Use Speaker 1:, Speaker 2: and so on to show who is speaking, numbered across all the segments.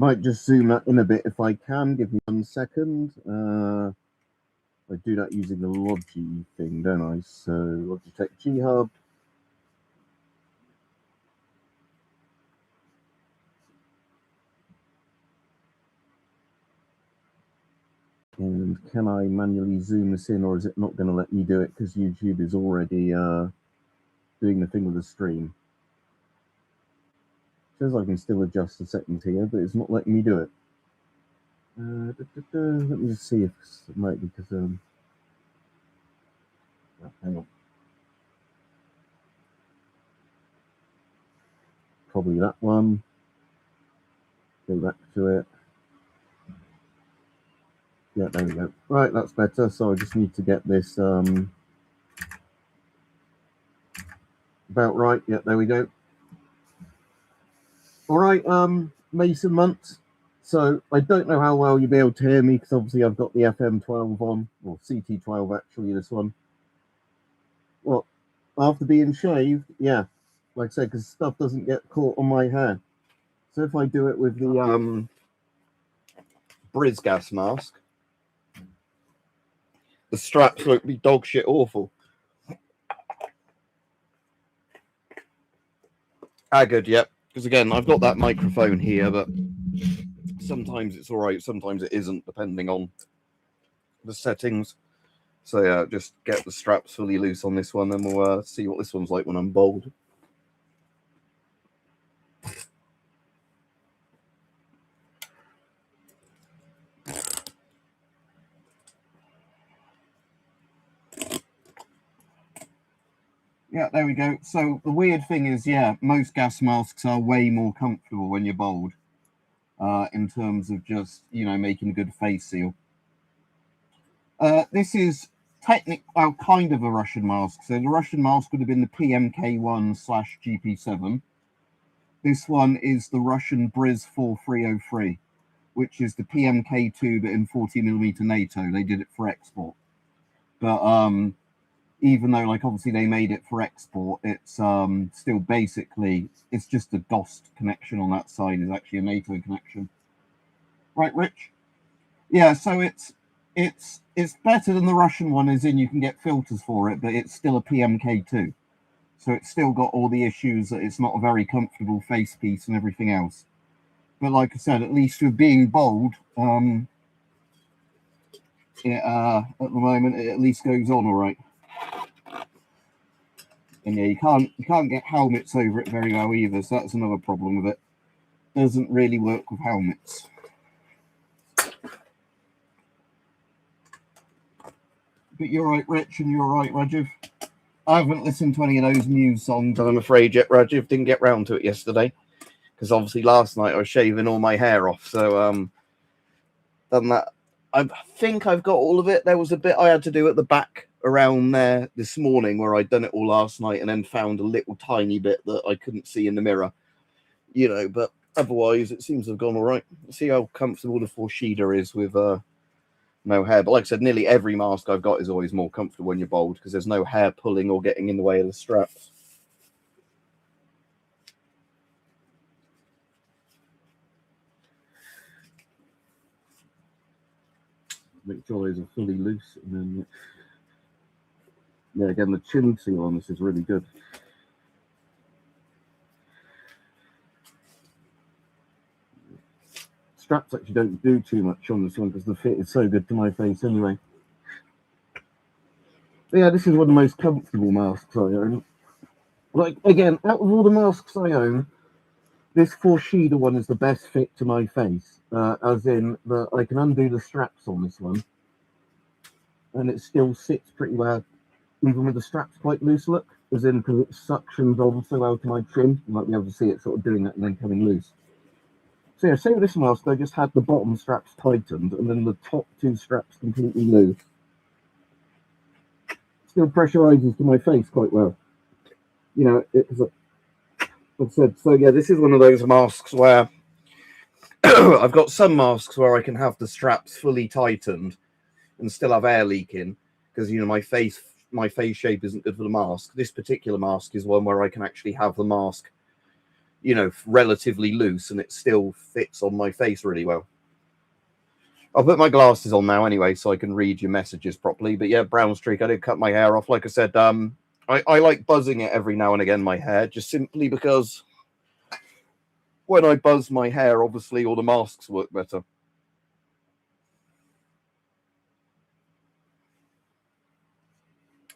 Speaker 1: Might just zoom that in a bit if I can. Give me 1 second. I do that using the Logi thing, don't I? So Logitech G Hub. And can I manually zoom this in, or is it not going to let me do it because YouTube is already doing the thing with the stream? Says I can still adjust the settings here, but it's not letting me do it. Let me just see if it might be because hang on. Probably that one. Go back to it. Yeah, there we go. Right, that's better. So I just need to get this about right. Yeah, there we go. All right, Mason Muntz. So I don't know how well you'll be able to hear me because obviously I've got the FM12 on, or CT12 actually, this one. Well, after being shaved, yeah, like I said, because stuff doesn't get caught on my hair. So if I do it with the Briz gas mask, the straps won't be dog shit awful. Good, yep. Because again, I've got that microphone here, but sometimes it's all right, sometimes it isn't, depending on the settings. So yeah, just get the straps fully loose on this one, and we'll see what this one's like when I'm bald. Yeah, there we go. So the weird thing is, yeah, most gas masks are way more comfortable when you're bald, in terms of just, you know, making a good face seal. This is kind of a Russian mask. So the Russian mask would have been the PMK1/GP7. This one is the Russian Briz 4303, which is the PMK2 but in 40mm NATO. They did it for export. But even though, like, obviously they made it for export, it's still basically, it's just a DOST connection on that side. Is actually a NATO connection. Right, Rich? Yeah, so it's better than the Russian one, as in you can get filters for it, but it's still a PMK2. So it's still got all the issues that it's not a very comfortable face piece and everything else. But like I said, at least with being bold, at the moment it at least goes on all right. And yeah, you can't get helmets over it very well either, so that's another problem with it. Doesn't really work with helmets. But you're right, Rich, and you're right, Rajiv. I haven't listened to any of those Muse songs, I'm afraid, yet. Rajiv didn't get round to it yesterday, because obviously last night I was shaving all my hair off. So done that. I think I've got all of it. There was a bit I had to do at the back around there this morning where I'd done it all last night and then found a little tiny bit that I couldn't see in the mirror, you know, but otherwise it seems to have gone all right. See how comfortable the Forshida is with no hair. But like I said, nearly every mask I've got is always more comfortable when you're bald because there's no hair pulling or getting in the way of the straps. Make sure those are fully loose, and then yeah, again, the chin seal on this is really good. Straps actually don't do too much on this one because the fit is so good to my face anyway. But yeah, this is one of the most comfortable masks I own. Like, again, out of all the masks I own, this Forshida one is the best fit to my face, as in that I can undo the straps on this one, and it still sits pretty well, even with the straps quite loose look, as in because it suctions on so well to my chin. You might be able to see it sort of doing that and then coming loose. So yeah, say with this mask, I just had the bottom straps tightened and then the top two straps completely loose. Still pressurizes to my face quite well. You know, it's like I said, so yeah, this is one of those masks where I've got some masks where I can have the straps fully tightened and still have air leaking because, you know, my face shape isn't good for the mask. This particular mask is one where I can actually have the mask you know, relatively loose, and it still fits on my face really well. I'll put my glasses on now anyway, so I can read your messages properly. But yeah, brown streak. I did cut my hair off. Like I said, I like buzzing it every now and again, my hair, just simply because when I buzz my hair, obviously all the masks work better.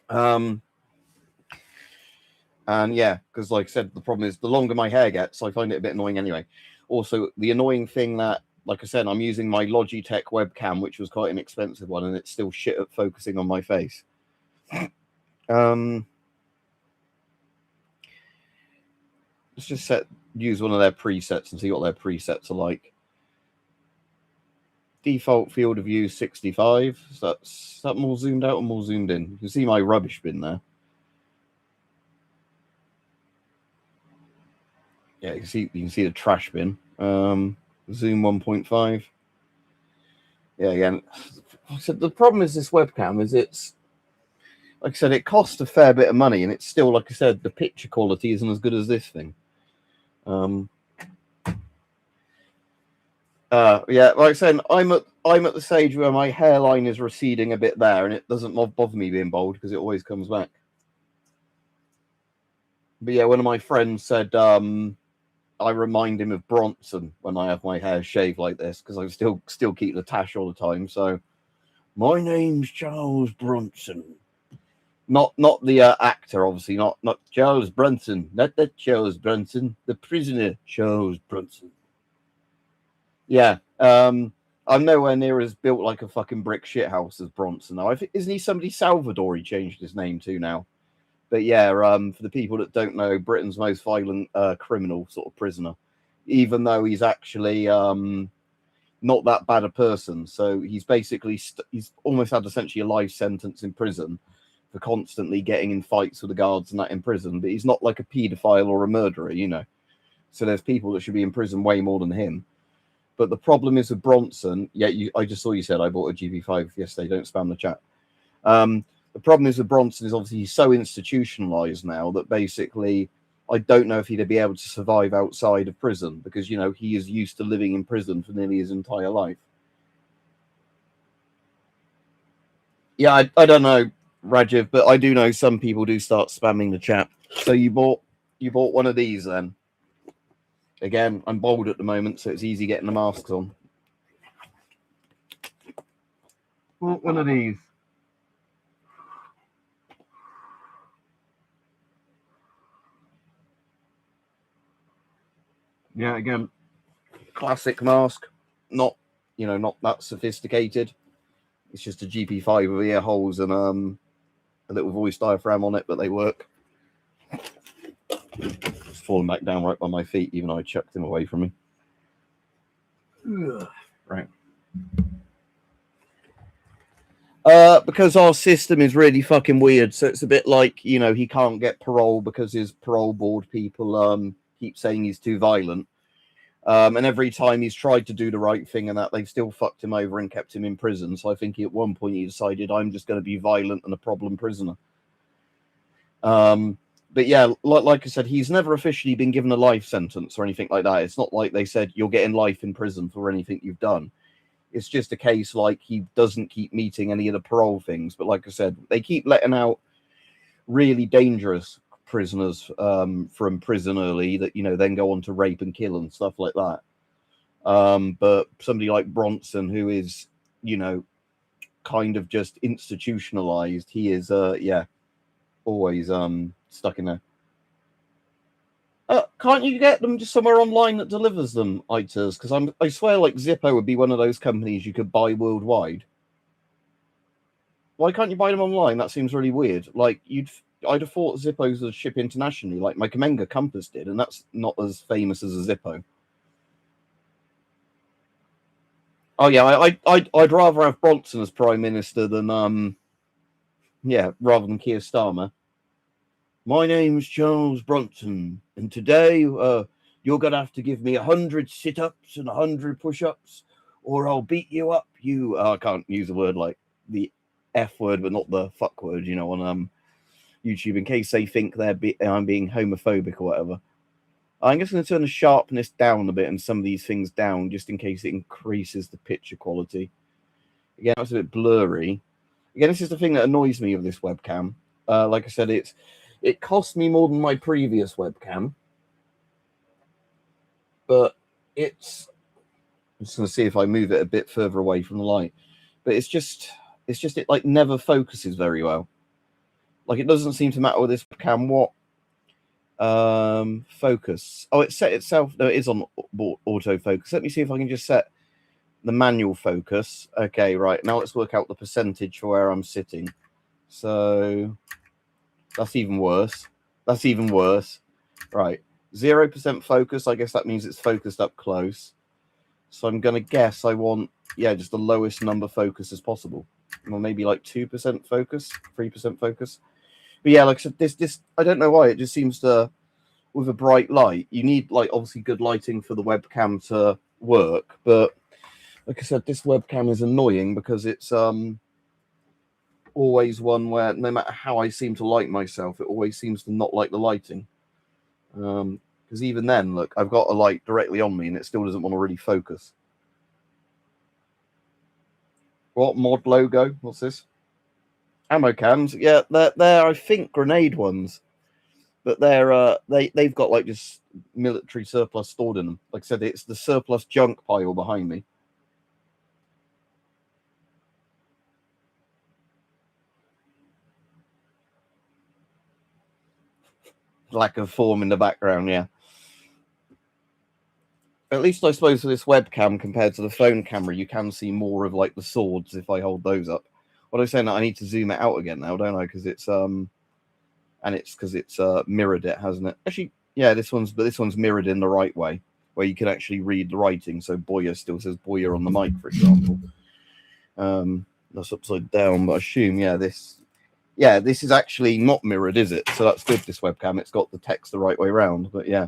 Speaker 1: And yeah, because like I said, the problem is the longer my hair gets, I find it a bit annoying anyway. Also, the annoying thing that, like I said, I'm using my Logitech webcam, which was quite an expensive one, and it's still shit at focusing on my face. Let's just use one of their presets and see what their presets are like. Default field of view 65. So is that more zoomed out or more zoomed in? You can see my rubbish bin there. Yeah, you can see the trash bin. Zoom 1.5. Yeah, again, so the problem is this webcam is it's, like I said, it costs a fair bit of money, and it's still, like I said, the picture quality isn't as good as this thing. Yeah, like I said, I'm at the stage where my hairline is receding a bit there, and it doesn't bother me being bald because it always comes back. But yeah, one of my friends said I remind him of Bronson when I have my hair shaved like this, because I still keep the tash all the time. So, my name's Charles Bronson, not the actor, obviously, not Charles Bronson, not that Charles Bronson, the prisoner Charles Bronson. Yeah, I'm nowhere near as built like a fucking brick shithouse as Bronson. Now, isn't he somebody Salvador? He changed his name to now. But yeah, for the people that don't know, Britain's most violent criminal, sort of prisoner, even though he's actually not that bad a person. So he's basically he's almost had essentially a life sentence in prison for constantly getting in fights with the guards and that in prison. But he's not like a paedophile or a murderer, you know. So there's people that should be in prison way more than him. But the problem is with Bronson. Yeah, I just saw you said I bought a GP5 yesterday. Don't spam the chat. The problem is with Bronson is obviously he's so institutionalized now that basically I don't know if he'd be able to survive outside of prison, because, you know, he is used to living in prison for nearly his entire life. Yeah, I don't know, Rajiv, but I do know some people do start spamming the chat. So you bought one of these then? Again, I'm bald at the moment, so it's easy getting the masks on. Bought one of these. Yeah, again, classic mask, not that sophisticated. It's just a GP5 with ear holes and a little voice diaphragm on it, but they work. It's falling back down right by my feet, even though I chucked him away from me. Right. Because our system is really fucking weird, so it's a bit like, you know, he can't get parole because his parole board people keep saying he's too violent. And every time he's tried to do the right thing and that, they've still fucked him over and kept him in prison. So I think at one point he decided, I'm just going to be violent and a problem prisoner. But yeah, like I said, he's never officially been given a life sentence or anything like that. It's not like they said you're getting life in prison for anything you've done. It's just a case like he doesn't keep meeting any of the parole things. But like I said, they keep letting out really dangerous prisoners from prison early that, you know, then go on to rape and kill and stuff like that. But somebody like Bronson, who is, you know, kind of just institutionalized, he is always stuck in there. Can't you get them just somewhere online that delivers them, ITers? Because I swear, like, Zippo would be one of those companies you could buy worldwide. Why can't you buy them online? That seems really weird. Like, I'd have thought Zippos would ship internationally, like my Kamenga Compass did, and that's not as famous as a Zippo. Oh yeah, I'd rather have Bronson as Prime Minister than rather than Keir Starmer. My name's Charles Bronson, and today you're gonna have to give me 100 sit-ups and 100 push-ups, or I'll beat you up. I can't use a word like the F word, but not the fuck word, on YouTube, in case they think I'm being homophobic or whatever. I'm just going to turn the sharpness down a bit and some of these things down just in case it increases the picture quality. Again, that's a bit blurry. Again, this is the thing that annoys me of this webcam. Like I said, it cost me more than my previous webcam, but I'm just going to see if I move it a bit further away from the light. But it like never focuses very well. Like it doesn't seem to matter with this webcam what focus. Oh, it set itself. No, it is on autofocus. Let me see if I can just set the manual focus. Okay, right. Now let's work out the percentage for where I'm sitting. So that's even worse. That's even worse. Right. 0% focus. I guess that means it's focused up close. So I'm going to guess I want, just the lowest number focus as possible. Or maybe like 2% focus, 3% focus. But yeah, like I said, this I don't know why it just seems to, with a bright light, you need like obviously good lighting for the webcam to work. But like I said, this webcam is annoying because it's always one where no matter how I seem to light myself, it always seems to not like the lighting. Because even then, look, I've got a light directly on me and it still doesn't want to really focus. What mod logo? What's this? Ammo cans. Yeah, they're I think grenade ones, but they've got like just military surplus stored in them. Like I said, it's the surplus junk pile behind me. Lack of form in the background, yeah. At least I suppose for this webcam compared to the phone camera, you can see more of like the swords if I hold those up. What I'm saying, that I need to zoom it out again now, don't I? Because it's and it's because it's mirrored it, hasn't it? Actually, yeah, this one's mirrored in the right way, where you can actually read the writing. So Boyer still says Boyer on the mic, for example. That's upside down, but I assume this is actually not mirrored, is it? So that's good. This webcam, it's got the text the right way around, but yeah,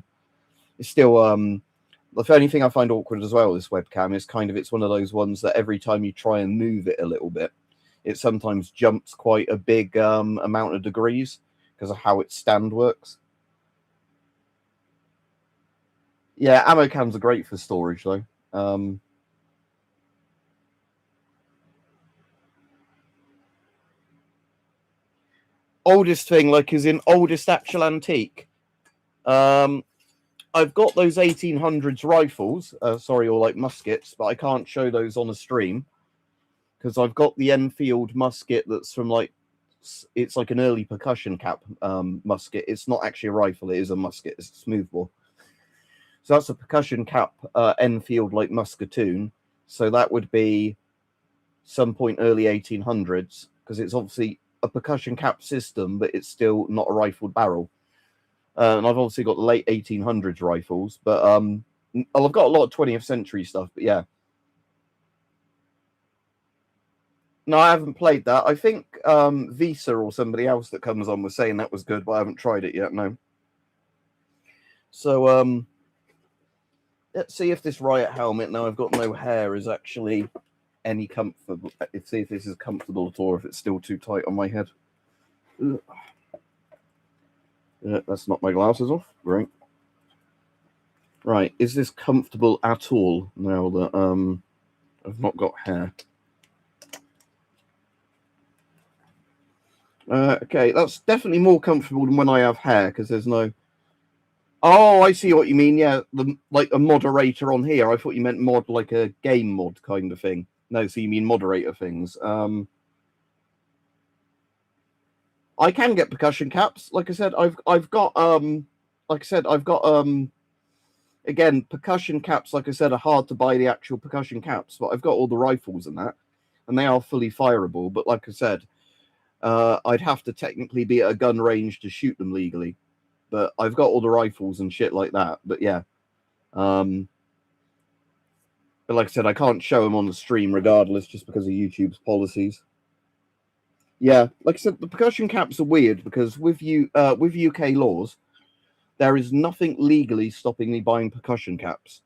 Speaker 1: it's still the only thing I find awkward as well with this webcam is it's one of those ones that every time you try and move it a little bit, it sometimes jumps quite a big amount of degrees because of how its stand works. Yeah, ammo cans are great for storage though. Oldest thing, like, is in oldest actual antique. I've got those 1800s rifles, or like muskets, but I can't show those on a stream because I've got the Enfield musket that's from it's like an early percussion cap musket. It's not actually a rifle, it is a musket, it's a smoothbore. So that's a percussion cap Enfield like musketoon. So that would be some point early 1800s because it's obviously a percussion cap system, but it's still not a rifled barrel. And I've obviously got the late 1800s rifles, but I've got a lot of 20th century stuff, but yeah. No, I haven't played that. I think Visa or somebody else that comes on was saying that was good, but I haven't tried it yet, no. So let's see if this riot helmet, now I've got no hair, is actually any comfortable. Let's see if this is comfortable at all, or if it's still too tight on my head. That's not my glasses off. Great. Right, is this comfortable at all now that I've not got hair? Okay, that's definitely more comfortable than when I have hair because there's no. Oh, I see what you mean. Yeah, like a moderator on here. I thought you meant mod like a game mod kind of thing. No, so you mean moderator things. I can get percussion caps. Like I said, I've got again, percussion caps, like I said, are hard to buy the actual percussion caps, but I've got all the rifles and that, and they are fully fireable. But like I said, I'd have to technically be at a gun range to shoot them legally. But I've got all the rifles and shit like that. But yeah. But like I said, I can't show them on the stream regardless, just because of YouTube's policies. Yeah, like I said, the percussion caps are weird because with UK laws, there is nothing legally stopping me buying percussion caps.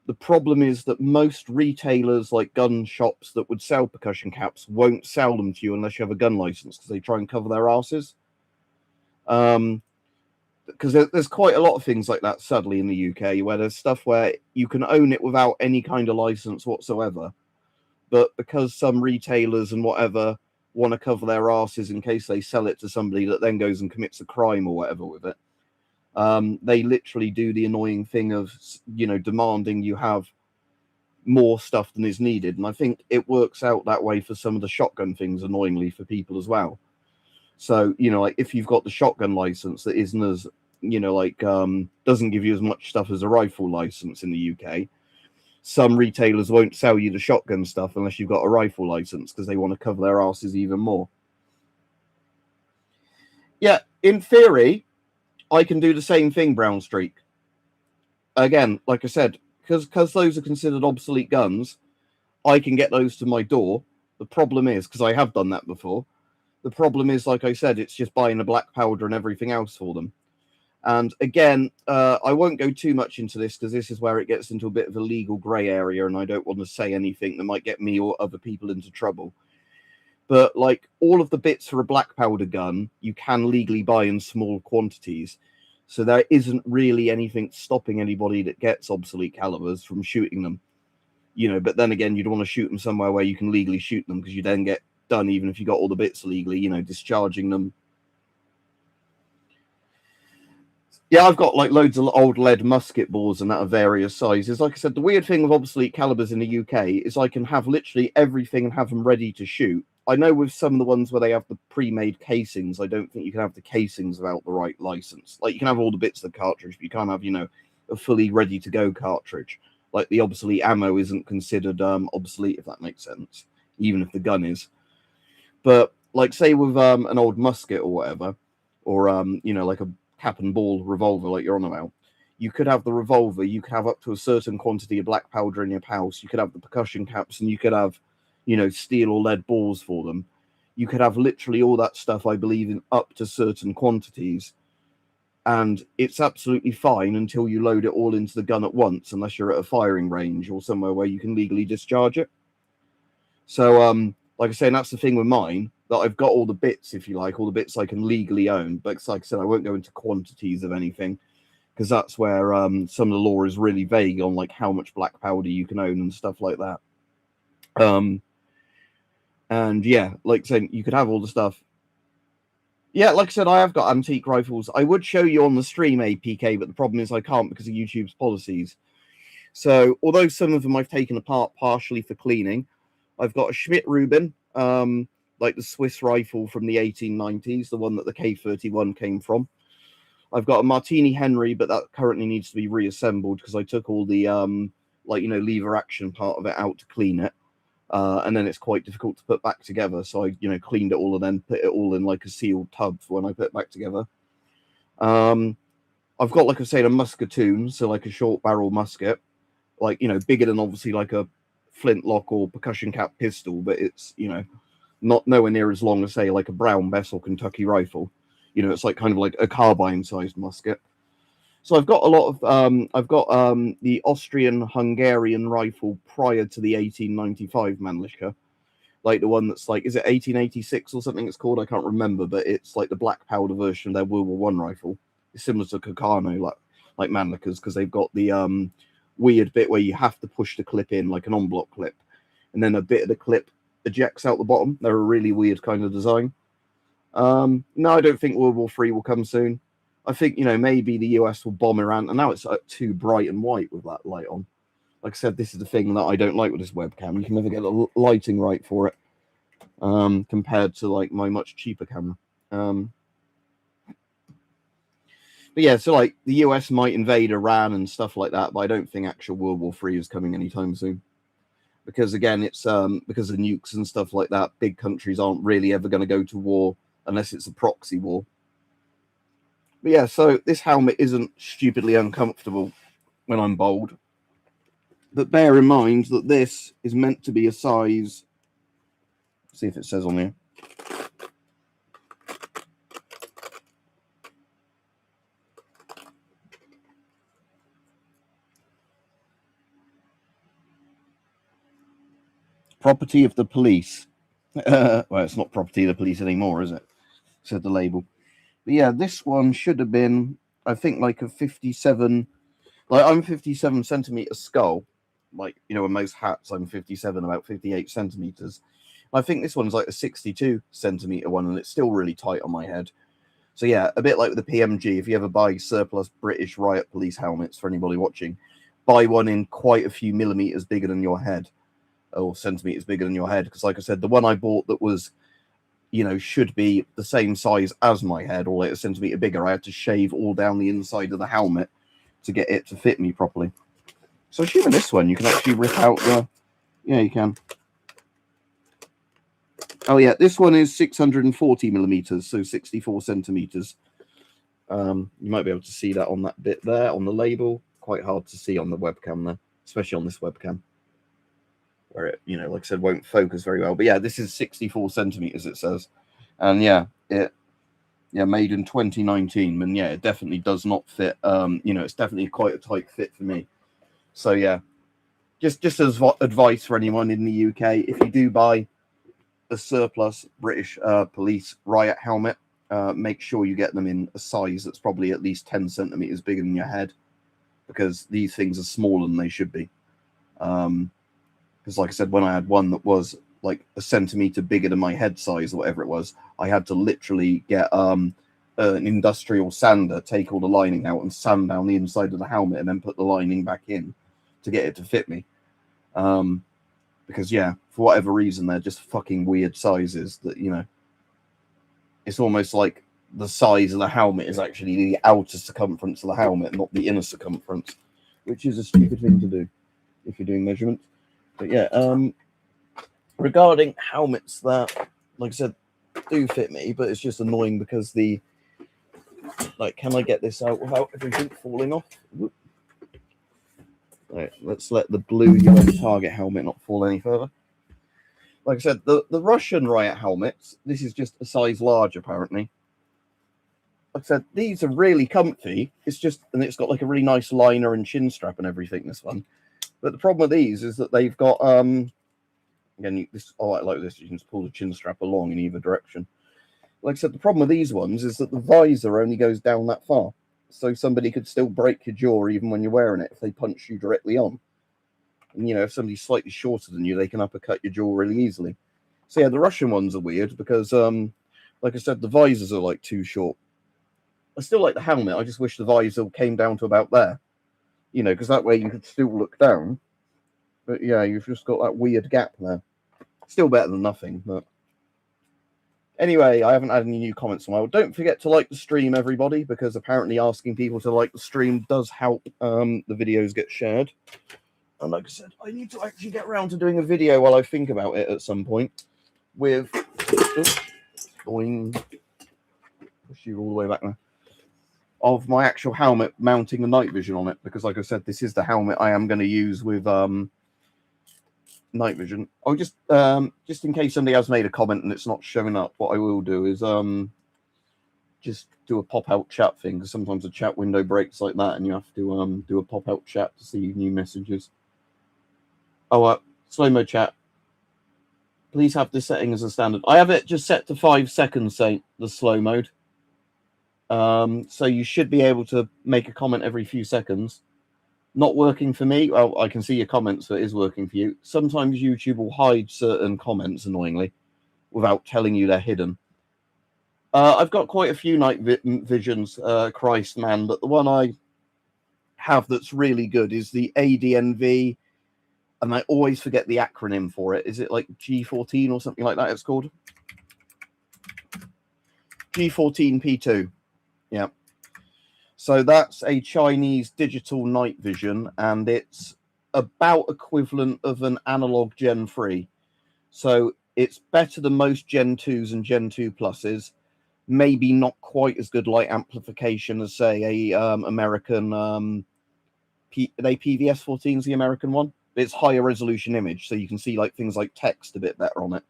Speaker 1: The problem is that most retailers, like gun shops that would sell percussion caps, won't sell them to you unless you have a gun license because they try and cover their asses. because there's quite a lot of things like that, sadly, in the UK, where there's stuff where you can own it without any kind of license whatsoever. But because some retailers and whatever want to cover their asses in case they sell it to somebody that then goes and commits a crime or whatever with it, they literally do the annoying thing of, demanding you have more stuff than is needed. And I think it works out that way for some of the shotgun things, annoyingly, for people as well. So, like if you've got the shotgun license that isn't as, doesn't give you as much stuff as a rifle license in the UK, some retailers won't sell you the shotgun stuff unless you've got a rifle license because they want to cover their asses even more. Yeah, in theory, I can do the same thing, Brown Streak. Again, like I said, because those are considered obsolete guns, I can get those to my door. The problem is, because I have done that before, the problem is, like I said, it's just buying the black powder and everything else for them. And again, I won't go too much into this because this is where it gets into a bit of a legal grey area, and I don't want to say anything that might get me or other people into trouble. But like all of the bits for a black powder gun, you can legally buy in small quantities. So there isn't really anything stopping anybody that gets obsolete calibers from shooting them. But then again, you'd want to shoot them somewhere where you can legally shoot them because you then get done even if you got all the bits legally, discharging them. Yeah, I've got like loads of old lead musket balls and that of various sizes. Like I said, the weird thing with obsolete calibers in the UK is I can have literally everything and have them ready to shoot. I know with some of the ones where they have the pre-made casings, I don't think you can have the casings without the right license. Like you can have all the bits of the cartridge, but you can't have, a fully ready-to-go cartridge. Like the obsolete ammo isn't considered obsolete, if that makes sense, even if the gun is. But like say with an old musket or whatever, or like a cap and ball revolver like you're on about, you could have the revolver, you could have up to a certain quantity of black powder in your pouch, you could have the percussion caps, and you could have, steel or lead balls for them. You could have literally all that stuff, I believe, in up to certain quantities. And it's absolutely fine until you load it all into the gun at once, unless you're at a firing range or somewhere where you can legally discharge it. So, like I say, and that's the thing with mine, that I've got all the bits, if you like, all the bits I can legally own. But like I said, I won't go into quantities of anything because that's where some of the law is really vague on like how much black powder you can own and stuff like that. And yeah, like saying you could have all the stuff. Yeah, like I said, I have got antique rifles. I would show you on the stream APK, but the problem is I can't because of YouTube's policies. So although some of them I've taken apart partially for cleaning, I've got a Schmidt Rubin, like the Swiss rifle from the 1890s, the one that the K31 came from. I've got a Martini Henry, but that currently needs to be reassembled because I took all the lever action part of it out to clean it. And then it's quite difficult to put back together. So I, cleaned it all and then put it all in like a sealed tub for when I put it back together. I've got, like I say, a musketoon, so like a short barrel musket, like, bigger than obviously like a flintlock or percussion cap pistol, but it's, not nowhere near as long as say like a Brown Bess or Kentucky rifle. It's like kind of like a carbine sized musket. So I've got a lot of the Austrian-Hungarian rifle prior to the 1895 Mannlicher, like the one that's like, is it 1886 or something it's called? I can't remember, but it's like the black powder version of their World War I rifle. It's similar to Kakano, like Mannlichers, because they've got the weird bit where you have to push the clip in, like an en-bloc clip, and then a bit of the clip ejects out the bottom. They're a really weird kind of design. No, I don't think World War III will come soon. I think, maybe the US will bomb Iran, and now it's too bright and white with that light on. Like I said, this is the thing that I don't like with this webcam. You can never get the lighting right for it, compared to like my much cheaper camera. But yeah, so like the US might invade Iran and stuff like that, but I don't think actual World War III is coming anytime soon. Because again, it's because of nukes and stuff like that, big countries aren't really ever going to go to war unless it's a proxy war. But yeah, so this helmet isn't stupidly uncomfortable when I'm bald. But bear in mind that this is meant to be a size... Let's see if it says on here. Property of the police. Well, it's not property of the police anymore, is it? Said the label. But yeah, this one should have been I think like a 57, like I'm 57 centimeter skull, like, you know, in most hats I'm 57, about 58 centimeters. I think this one's like a 62 centimeter one, and it's still really tight on my head. So yeah, a bit like with the PMG, if you ever buy surplus British riot police helmets, for anybody watching, buy one in quite a few millimeters bigger than your head, or centimeters bigger than your head, because like I said, the one I bought that was, you know, should be the same size as my head, or like a centimeter bigger, I had to shave all down the inside of the helmet to get it to fit me properly. So assuming this one, you can actually rip out the, yeah, you can. Oh yeah, this one is 640 millimeters, so 64 centimeters. You might be able to see that on that bit there on the label. Quite hard to see on the webcam there, especially on this webcam, where it, you know, like I said, won't focus very well. But yeah, this is 64 centimeters, it says. And yeah, made in 2019. And yeah, it definitely does not fit. You know, it's definitely quite a tight fit for me. So yeah, just as advice for anyone in the UK, if you do buy a surplus British police riot helmet, make sure you get them in a size that's probably at least 10 centimeters bigger than your head, because these things are smaller than they should be. Because like I said, when I had one that was like a centimeter bigger than my head size or whatever it was, I had to literally get an industrial sander, take all the lining out and sand down the inside of the helmet and then put the lining back in to get it to fit me. Because yeah, for whatever reason, they're just fucking weird sizes that, you know, it's almost like the size of the helmet is actually the outer circumference of the helmet, not the inner circumference, which is a stupid thing to do if you're doing measurements. But yeah, regarding helmets that, like I said, do fit me, but it's just annoying because the, like, can I get this out without everything falling off? Whoop. Right, let's let the blue UN target helmet not fall any further. Like I said, the Russian riot helmets, this is just a size large, apparently. Like I said, these are really comfy. It's just, and it's got like a really nice liner and chin strap and everything, this one. But the problem with these is that they've got, again, this, oh, I like this, you can just pull the chin strap along in either direction. Like I said, the problem with these ones is that the visor only goes down that far. So somebody could still break your jaw even when you're wearing it if they punch you directly on. And, you know, if somebody's slightly shorter than you, they can uppercut your jaw really easily. So, yeah, the Russian ones are weird because, like I said, the visors are, like, too short. I still like the helmet. I just wish the visor came down to about there. You know, because that way you could still look down. But, yeah, you've just got that weird gap there. Still better than nothing, but... Anyway, I haven't had any new comments in a while. Don't forget to like the stream, everybody, because apparently asking people to like the stream does help the videos get shared. And like I said, I need to actually get around to doing a video while I think about it at some point with... Boing. Push you all the way back there. Of my actual helmet mounting the night vision on it, because like I said, this is the helmet I am going to use with... night vision. Oh, just in case somebody has made a comment and it's not showing up, what I will do is just do a pop-out chat thing, because sometimes the chat window breaks like that and you have to do a pop-out chat to see new messages. Oh, slow-mo chat. Please have this setting as a standard. I have it just set to 5 seconds, Saint, the slow mode. So you should be able to make a comment every few seconds. Not working for me. Well, I can see your comments, so it is working for you. Sometimes YouTube will hide certain comments, annoyingly, without telling you they're hidden. I've got quite a few night visions, Christ, man, but the one I have that's really good is the ADNV, and I always forget the acronym for it. Is it like G14 or something like that it's called? G14P2. Yeah. So that's a Chinese digital night vision, and it's about equivalent of an analog Gen 3. So it's better than most Gen 2s and Gen 2 pluses. Maybe not quite as good light amplification as, say, a American... are they PVS 14's the American one? It's higher resolution image, so you can see like things like text a bit better on it.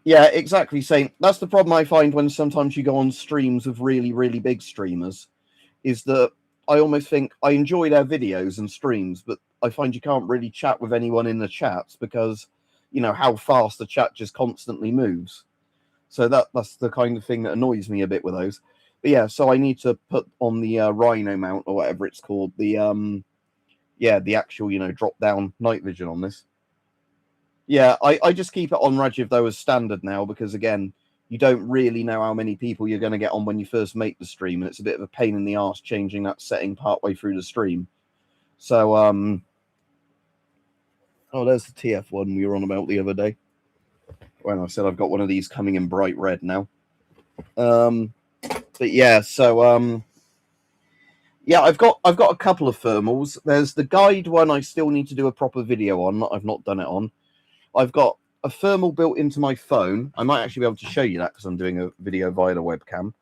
Speaker 1: Yeah, exactly. Same. That's the problem I find when sometimes you go on streams of really, really big streamers, is that I almost think I enjoy their videos and streams, but I find you can't really chat with anyone in the chats because, you know, how fast the chat just constantly moves. So that's the kind of thing that annoys me a bit with those. But yeah, so I need to put on the Rhino mount or whatever it's called, the actual drop down night vision on this. Yeah, I just keep it on Rajiv though as standard now, because again, you don't really know how many people you're going to get on when you first make the stream, and it's a bit of a pain in the arse changing that setting partway through the stream. So there's the TF1 we were on about the other day when I said I've got one of these coming in bright red now. But yeah, so yeah, I've got a couple of thermals. There's the guide one I still need to do a proper video on. I've not done it on. I've got a thermal built into my phone. I might actually be able to show you that because I'm doing a video via the webcam.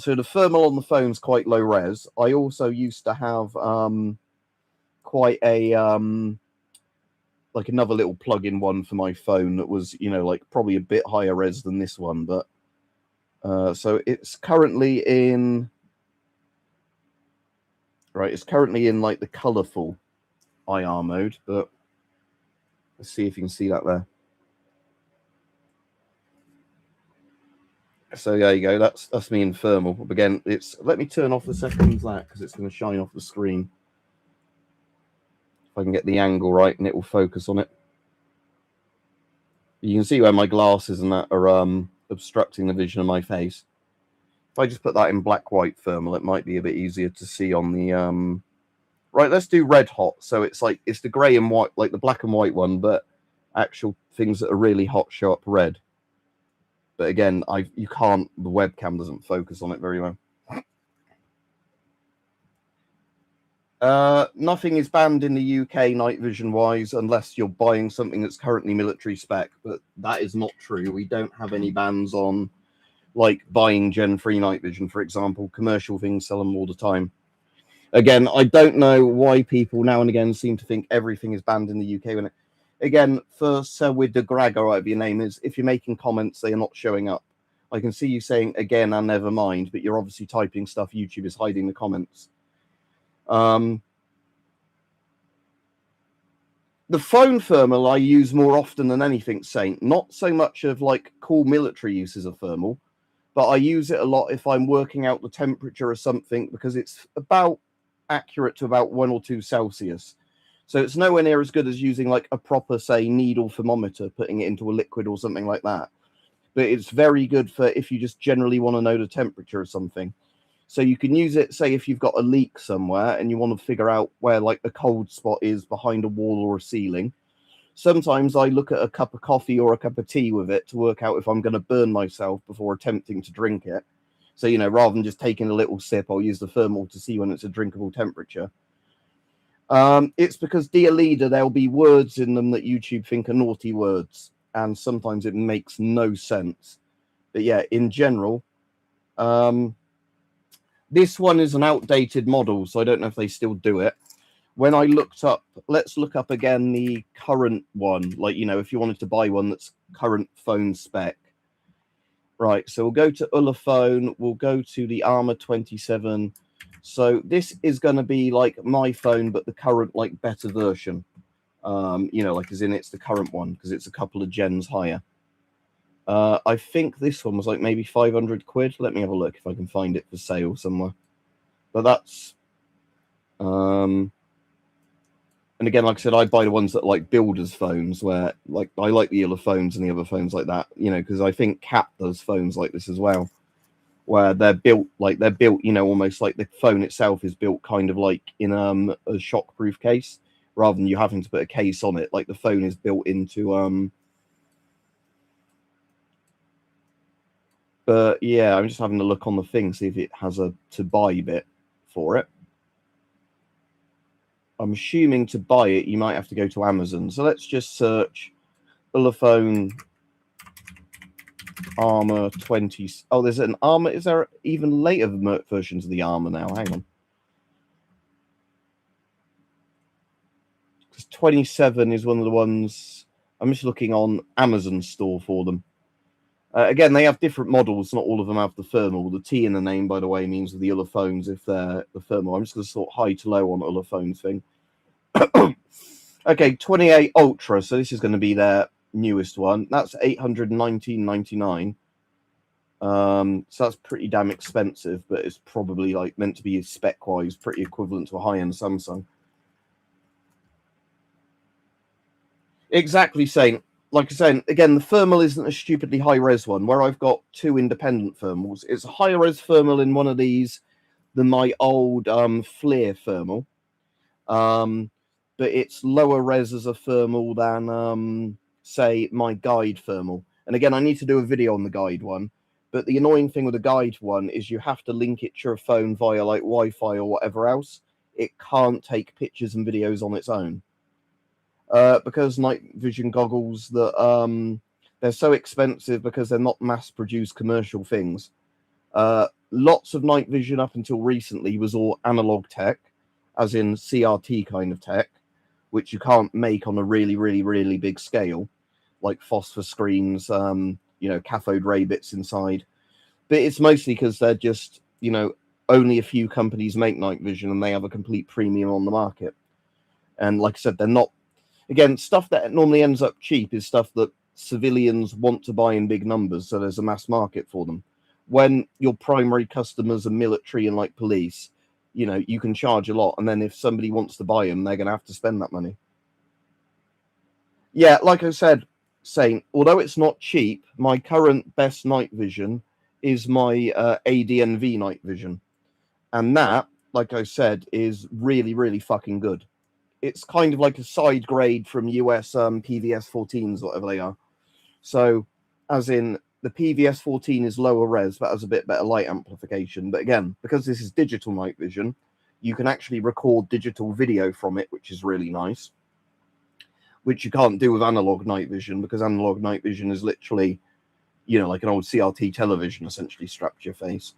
Speaker 1: So the thermal on the phone's quite low res. I also used to have quite a like another little plug-in one for my phone that was like probably a bit higher res than this one, but so it's currently in it's currently in like the colorful IR mode, but let's see if you can see that there. So there you go. That's me in thermal. But again, let me turn off the seconds that because it's going to shine off the screen. If I can get the angle right, and it will focus on it. You can see where my glasses and that are obstructing the vision of my face. If I just put that in black-white thermal, it might be a bit easier to see on the right. Let's do red hot. So it's the grey and white, like the black and white one, but actual things that are really hot show up red. But again, the webcam doesn't focus on it very well. Nothing is banned in the UK night vision wise unless you're buying something that's currently military spec, but that is not true. We don't have any bans on like buying Gen 3 night vision, for example. Commercial things sell them all the time. Again, I don't know why people now and again seem to think everything is banned in the UK. Again, for Sir with the Grag, or whatever your name is, if you're making comments, they are not showing up. I can see you saying again and never mind, but you're obviously typing stuff. YouTube is hiding the comments. The phone thermal I use more often than anything, Saint. Not so much of like cool military uses of thermal, but I use it a lot if I'm working out the temperature or something, because it's about accurate to about 1 or 2 Celsius. So it's nowhere near as good as using like a proper, say, needle thermometer, putting it into a liquid or something like that. But it's very good for if you just generally want to know the temperature of something. So you can use it, say, if you've got a leak somewhere and you want to figure out where like a cold spot is behind a wall or a ceiling. Sometimes I look at a cup of coffee or a cup of tea with it to work out if I'm going to burn myself before attempting to drink it. So, rather than just taking a little sip, I'll use the thermal to see when it's a drinkable temperature. It's because, dear leader, there'll be words in them that YouTube think are naughty words, and sometimes it makes no sense. But yeah, in general, this one is an outdated model, so I don't know if they still do it. When I looked up, let's look up again the current one, like, if you wanted to buy one that's current phone spec. Right, so we'll go to Ulefone, we'll go to the Armor 27. So this is going to be like my phone, but the current, like, better version. Like as in it's the current one, because it's a couple of gens higher. I think this one was like maybe 500 quid. Let me have a look if I can find it for sale somewhere. But that's... and again, like I said, I buy the ones that like builders phones, where like I like the Ulefone and the other phones like that, because I think Cat does phones like this as well, where they're built, almost like the phone itself is built kind of like in a shockproof case, rather than you having to put a case on it. Like the phone is built into But yeah, I'm just having a look on the thing, see if it has a to buy bit for it. I'm assuming to buy it, you might have to go to Amazon. So let's just search Ulefone Armor 20. Oh, there's an Armor. Is there even later versions of the Armor now? Hang on. Because 27 is one of the ones. I'm just looking on Amazon store for them. Again, they have different models. Not all of them have the thermal. The T in the name, by the way, means the Ulefhones if they're the thermal. I'm just going to sort high to low on Ulefone thing. Okay, 28 Ultra. So this is going to be their newest one. That's $819.99. So that's pretty damn expensive, but it's probably like meant to be spec-wise pretty equivalent to a high-end Samsung. Exactly, saying, like I said, again, the thermal isn't a stupidly high-res one, where I've got two independent thermals. It's a higher-res thermal in one of these than my old FLIR thermal. But it's lower res as a thermal than, say, my guide thermal. And again, I need to do a video on the guide one. But the annoying thing with the guide one is you have to link it to your phone via like Wi-Fi or whatever else. It can't take pictures and videos on its own. Because night vision goggles, that they're so expensive because they're not mass-produced commercial things. Lots of night vision up until recently was all analog tech, as in CRT kind of tech, which you can't make on a really, really, really big scale, like phosphor screens, cathode ray bits inside. But it's mostly because they're just, only a few companies make night vision and they have a complete premium on the market. And like I said, they're not, again, stuff that normally ends up cheap is stuff that civilians want to buy in big numbers, so there's a mass market for them. When your primary customers are military and like police, you can charge a lot, and then if somebody wants to buy them, they're going to have to spend that money. Yeah, like I said, Saint, although it's not cheap, my current best night vision is my ADNV night vision. And that, like I said, is really, really fucking good. It's kind of like a side grade from US PVS 14s, whatever they are. So, as in, the PVS 14 is lower res, but has a bit better light amplification. But again, because this is digital night vision, you can actually record digital video from it, which is really nice. Which you can't do with analog night vision, because analog night vision is literally, like an old CRT television essentially strapped to your face.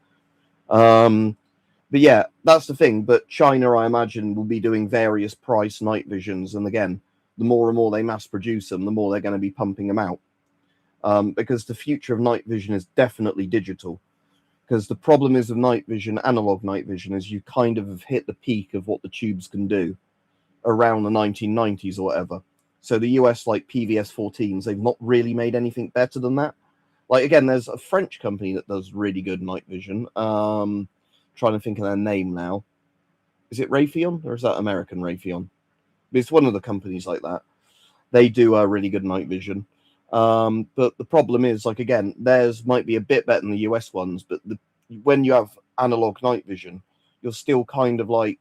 Speaker 1: But yeah, that's the thing. But China, I imagine, will be doing various price night visions. And again, the more and more they mass produce them, the more they're going to be pumping them out. Because the future of night vision is definitely digital. Because the problem is with night vision, analog night vision, is you kind of have hit the peak of what the tubes can do around the 1990s or whatever. So the US, like PVS 14s, they've not really made anything better than that. Like, again, there's a French company that does really good night vision. Trying to think of their name now. Is it Raytheon or is that American Raytheon? It's one of the companies like that. They do a really good night vision. But the problem is, like, again, theirs might be a bit better than the US ones, but when you have analog night vision, you're still kind of like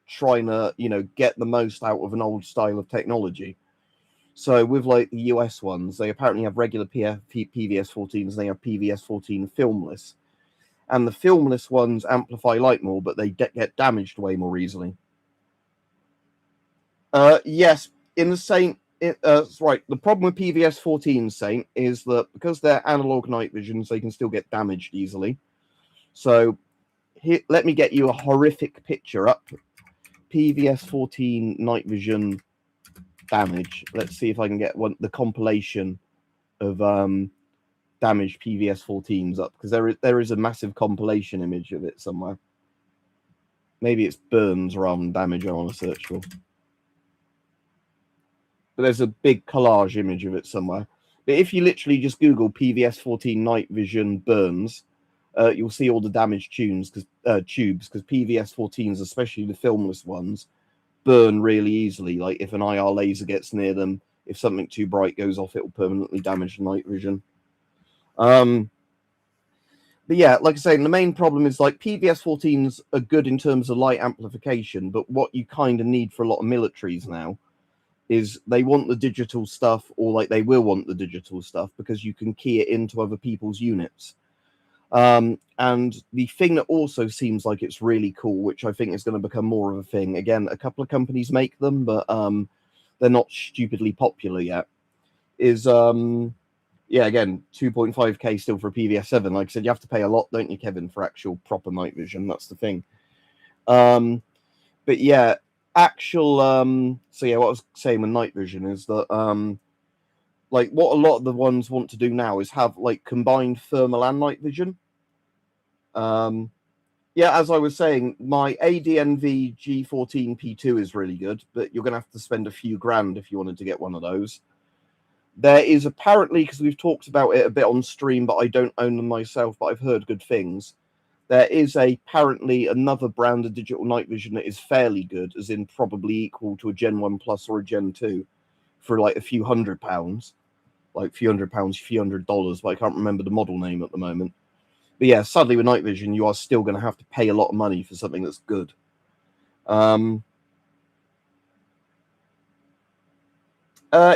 Speaker 1: trying to, get the most out of an old style of technology. So with like the US ones, they apparently have regular PVS 14s, and they have PVS 14 filmless. And the filmless ones amplify light more, but they get damaged way more easily. Yes, in the same... right. The problem with PVS 14, Saint, is that because they're analog night visions, they can still get damaged easily. So here, let me get you a horrific picture up. PVS 14 night vision damage. Let's see if I can get the compilation of damaged PVS 14s up, because there is a massive compilation image of it somewhere. Maybe it's burns rather than damage I want to search for. But there's a big collage image of it somewhere. But if you literally just Google PVS 14 night vision burns, you'll see all the damaged tubes, because PVS 14s, especially the filmless ones, burn really easily. Like if an IR laser gets near them, if something too bright goes off, it will permanently damage the night vision. But yeah, like I say, the main problem is like PVS 14s are good in terms of light amplification, but what you kind of need for a lot of militaries now is they want the digital stuff, or like they will want the digital stuff because you can key it into other people's units. And the thing that also seems like it's really cool, which I think is going to become more of a thing, again, a couple of companies make them, but they're not stupidly popular yet, is again, 2.5k still for a PVS 7. Like I said, you have to pay a lot, don't you, Kevin, for actual proper night vision? That's the thing. But yeah, actual so yeah, what I was saying with night vision is that like what a lot of the ones want to do now is have like combined thermal and night vision. Yeah, as I was saying, my ADNV G14 P2 is really good, but you're gonna have to spend a few grand if you wanted to get one of those. There is apparently, because we've talked about it a bit on stream, but I don't own them myself, but I've heard good things. There is apparently another brand of digital night vision that is fairly good, as in probably equal to a Gen 1 Plus or a Gen 2 for like a few £100, like a few £100, few $100, but I can't remember the model name at the moment. But yeah, sadly with night vision, you are still going to have to pay a lot of money for something that's good.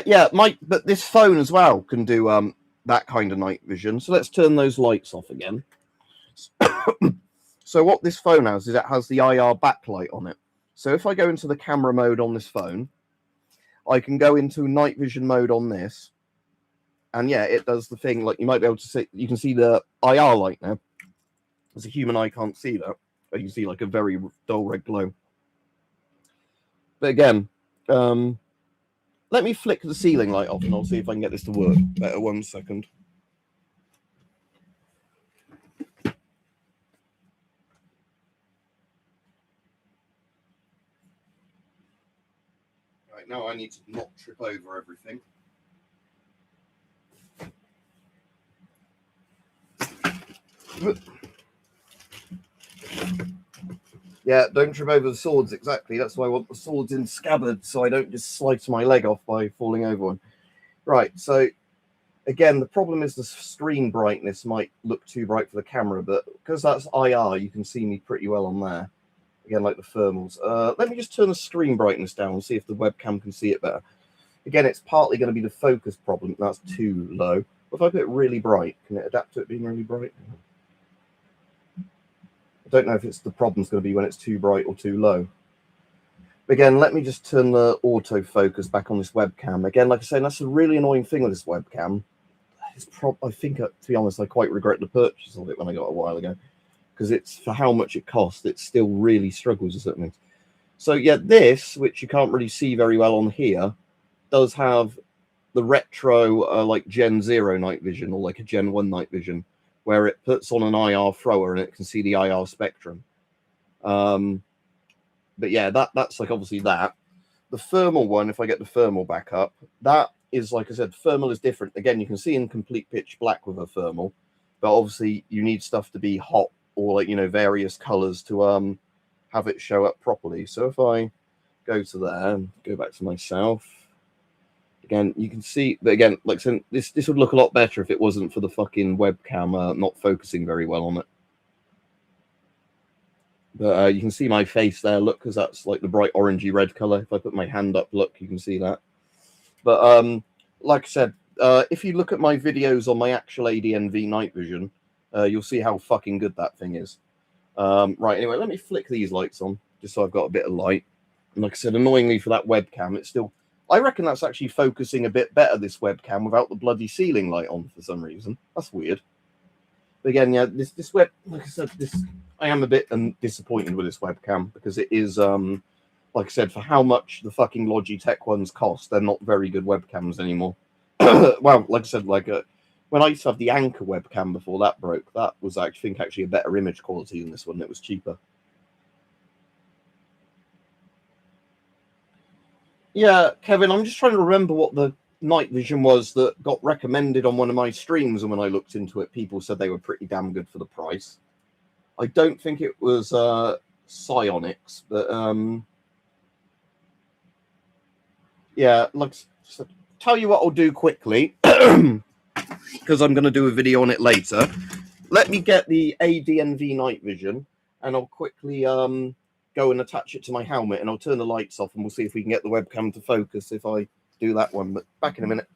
Speaker 1: Yeah, but this phone as well can do that kind of night vision. So let's turn those lights off again. So what this phone has is it has the IR backlight on it. So if I go into the camera mode on this phone, I can go into night vision mode on this. And yeah, it does the thing, like you might be able to see, you can see the IR light now. As a human eye can't see that. But you can see like a very dull red glow. But again, let me flick the ceiling light off and I'll see if I can get this to work better. 1 second. Right, now I need to not trip over everything. Yeah, don't trip over the swords, exactly. That's why I want the swords in scabbard, so I don't just slice my leg off by falling over one. Right, so again, the problem is the screen brightness might look too bright for the camera, but because that's IR, you can see me pretty well on there. Again, like the thermals. Let me just turn the screen brightness down and see if the webcam can see it better. Again, it's partly going to be the focus problem. That's too low. But if I put it really bright, can it adapt to it being really bright? I don't know if it's the problem's going to be when it's too bright or too low. Again, let me just turn the autofocus back on this webcam. Again, like I say, that's a really annoying thing with this webcam. I think, to be honest, I quite regret the purchase of it when I got it a while ago. Because it's, for how much it costs, it still really struggles with certain things. So yeah, this, which you can't really see very well on here, does have the retro like Gen 0 night vision or like a Gen 1 night vision, where it puts on an IR thrower and it can see the IR spectrum. But yeah, that's like obviously that. The thermal one, if I get the thermal back up, that is, like I said, thermal is different. Again, you can see in complete pitch black with a thermal, but obviously you need stuff to be hot or like, you know, various colors to have it show up properly. So if I go to there and go back to myself, again, you can see, but again, like so this would look a lot better if it wasn't for the fucking webcam not focusing very well on it. But you can see my face there, look, because that's like the bright orangey red color. If I put my hand up, look, you can see that. But like I said, if you look at my videos on my actual ADNV night vision, you'll see how fucking good that thing is. Right, anyway, let me flick these lights on, just so I've got a bit of light. And like I said, annoyingly for that webcam, it's still... I reckon that's actually focusing a bit better, this webcam, without the bloody ceiling light on for some reason. That's weird. But again, yeah, this web, like I said, I am a bit disappointed with this webcam because it is, like I said, for how much the fucking Logitech ones cost, they're not very good webcams anymore. Well, like I said, when I used to have the Anchor webcam before that broke, that was, I think, actually a better image quality than this one. It was cheaper. Yeah, Kevin, I'm just trying to remember what the night vision was that got recommended on one of my streams, and when I looked into it, people said they were pretty damn good for the price. I don't think it was Psionics, but yeah, like, so tell you what I'll do quickly, because I'm going to do a video on it later. Let me get the ADNV night vision, and I'll quickly go and attach it to my helmet, and I'll turn the lights off, and we'll see if we can get the webcam to focus if I do that one. But back in a minute.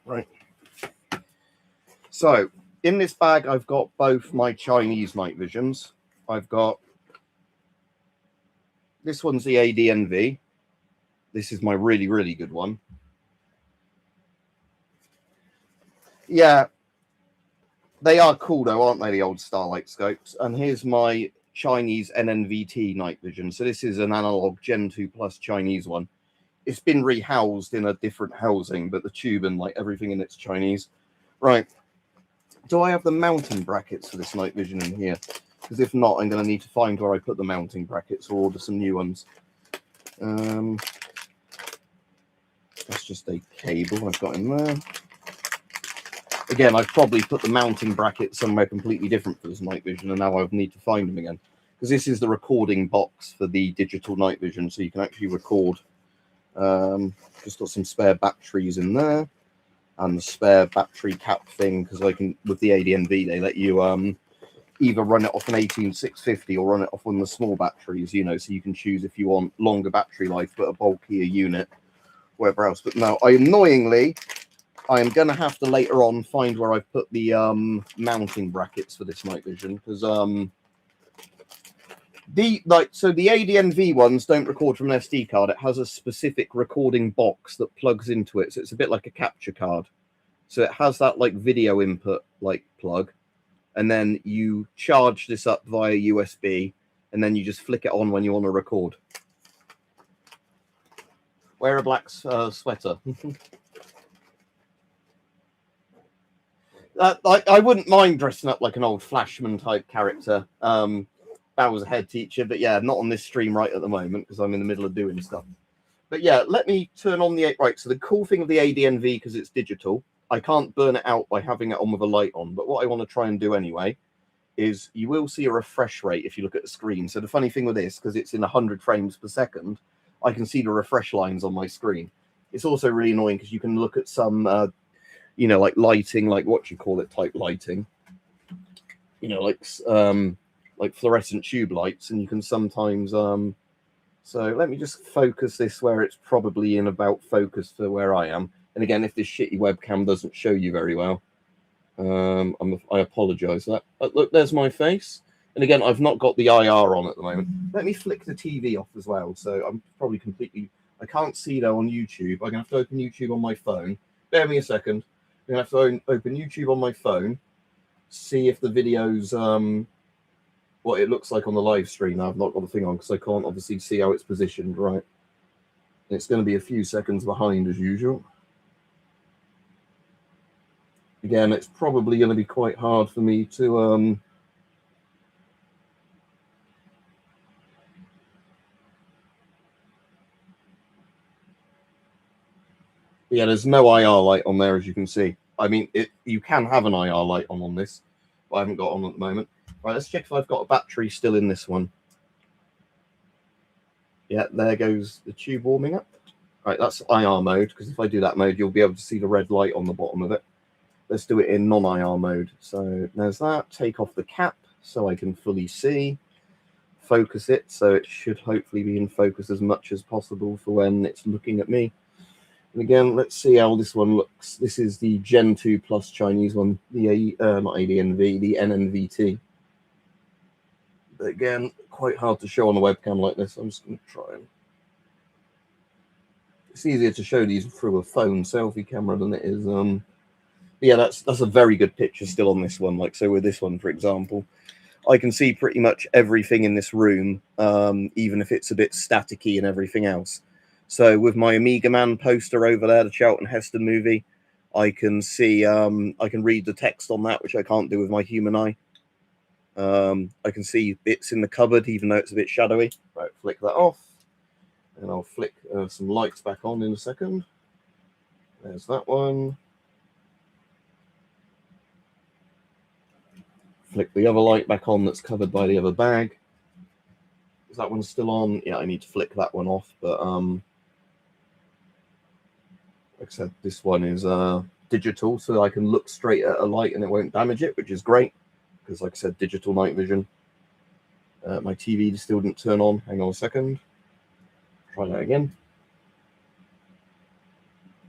Speaker 1: Right. So in this bag, I've got both my Chinese night visions. I've got, this one's the ADNV. This is my really, really good one. Yeah, they are cool though, aren't they, the old Starlight scopes? And here's my Chinese NNVT night vision. So this is an analog Gen 2 Plus Chinese one. It's been rehoused in a different housing, but the tube and like everything in it's Chinese. Right. Do I have the mounting brackets for this night vision in here? Because if not, I'm going to need to find where I put the mounting brackets or order some new ones. That's just a cable I've got in there. Again, I've probably put the mounting bracket somewhere completely different for this night vision, and now I need to find them again. Because this is the recording box for the digital night vision, so you can actually record. Just got some spare batteries in there, and the spare battery cap thing, because I can, with the ADNV, they let you either run it off an 18650 or run it off one of the small batteries, you know, so you can choose if you want longer battery life but a bulkier unit, whatever else. But no, annoyingly, I am going to have to later on find where I've put the mounting brackets for this night vision, because so the ADNV ones don't record from an SD card. It has a specific recording box that plugs into it, so it's a bit like a capture card. So it has that like video input like plug, and then you charge this up via USB, and then you just flick it on when you want to record. Wear a black sweater. I wouldn't mind dressing up like an old Flashman type character. That was a head teacher, but yeah, not on this stream right at the moment because I'm in the middle of doing stuff. But yeah, let me turn on the right. So the cool thing of the ADNV, because it's digital, I can't burn it out by having it on with a light on. But what I want to try and do anyway is you will see a refresh rate if you look at the screen. So the funny thing with this, because it's in 100 frames per second, I can see the refresh lines on my screen. It's also really annoying because you can look at some, you know, like lighting, like what you call it, type lighting, you know, like fluorescent tube lights, and you can sometimes so let me just focus this where it's probably in about focus for where I am. And again, if this shitty webcam doesn't show you very well, I apologize for that. Look, there's my face. And again, I've not got the IR on at the moment. Let me flick the TV off as well. So I'm probably completely, I can't see though on YouTube. I'm gonna have to open YouTube on my phone. Bear me a second. I'm gonna have to open YouTube on my phone, see if the video's what it looks like on the live stream. I've not got the thing on because I can't obviously see how it's positioned, right? It's going to be a few seconds behind as usual. Again, it's probably going to be quite hard for me to yeah, there's no IR light on there, as you can see. I mean, you can have an IR light on this, but I haven't got on at the moment. Right, let's check if I've got a battery still in this one. Yeah, there goes the tube warming up. Right, that's IR mode, because if I do that mode, you'll be able to see the red light on the bottom of it. Let's do it in non-IR mode. So there's that. Take off the cap so I can fully see. Focus it, so it should hopefully be in focus as much as possible for when it's looking at me. And again, let's see how this one looks. This is the Gen 2 Plus Chinese one, the not ADNV, the NNVT. But again, quite hard to show on a webcam like this. I'm just going to try and... It's easier to show these through a phone selfie camera than it is. Yeah, that's a very good picture still on this one. Like, so with this one, for example, I can see pretty much everything in this room, even if it's a bit staticky and everything else. So with my Amiga Man poster over there, the Charlton Heston movie, I can see, I can read the text on that, which I can't do with my human eye. I can see bits in the cupboard, even though it's a bit shadowy. Right, flick that off. And I'll flick some lights back on in a second. There's that one. Flick the other light back on that's covered by the other bag. Is that one still on? Yeah, I need to flick that one off, but like I said, this one is digital, so I can look straight at a light and it won't damage it, which is great, because like I said, digital night vision. My TV still didn't turn on. Hang on a second. Try that again.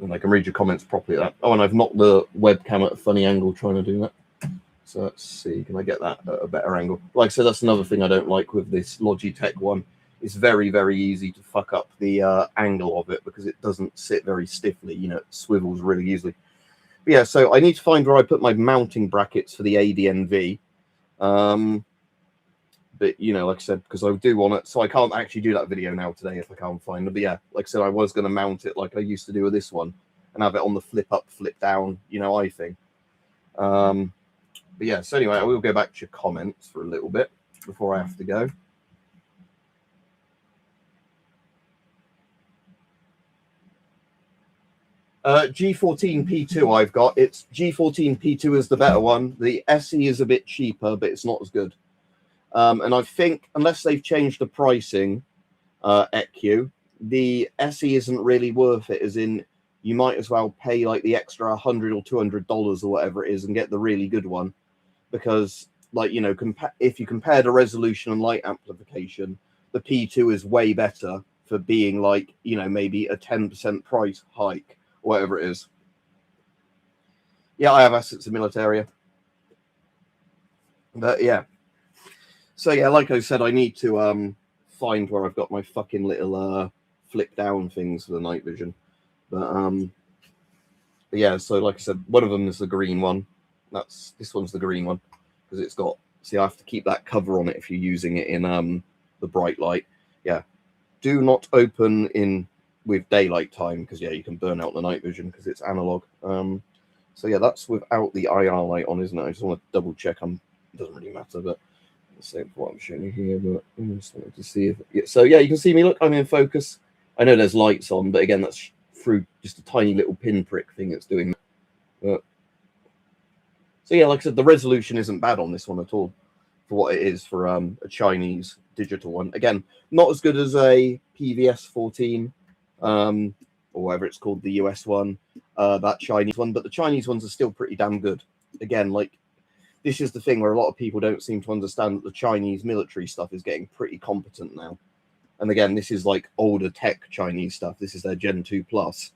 Speaker 1: And I can read your comments properly. Oh, and I've knocked the webcam at a funny angle trying to do that. So let's see, can I get that at a better angle? Like I said, that's another thing I don't like with this Logitech one. It's very, very easy to fuck up the angle of it because it doesn't sit very stiffly. You know, it swivels really easily. But yeah, so I need to find where I put my mounting brackets for the ADNV. But, you know, like I said, because I do want it, so I can't actually do that video now today if I can't find it. But yeah, like I said, I was going to mount it like I used to do with this one and have it on the flip up, flip down, you know, eye thing. But yeah, so anyway, I will go back to your comments for a little bit before I have to go. G14P2 I've got. It's G14P2 is the better one. The SE is a bit cheaper, but it's not as good. And I think unless they've changed the pricing, EQ, the SE isn't really worth it, as in you might as well pay like the extra $100 or $200 or whatever it is and get the really good one. Because, like, you know, if you compare the resolution and light amplification, the P2 is way better for being like, you know, maybe a 10% price hike, or whatever it is. Yeah, I have assets in Militaria. But yeah. So yeah, like I said, I need to find where I've got my fucking little flip down things for the night vision. But yeah, so like I said, one of them is the green one. This one's the green one because it's got, see, I have to keep that cover on it if you're using it in the bright light. Yeah, do not open in with daylight time because yeah, you can burn out the night vision because it's analog. So yeah, that's without the IR light on, isn't it? I just want to double check. It doesn't really matter, but same for what I'm showing you here. But I just wanted to see if so yeah, you can see me. Look, I'm in focus. I know there's lights on, but again, that's through just a tiny little pinprick thing that's doing that. But so yeah, like I said, the resolution isn't bad on this one at all for what it is for a Chinese digital one. Again, not as good as a PVS 14 or whatever it's called, the US one, that Chinese one, but the Chinese ones are still pretty damn good. Again, like, this is the thing where a lot of people don't seem to understand that the Chinese military stuff is getting pretty competent now. And again, this is like older tech Chinese stuff. This is their Gen 2 Plus.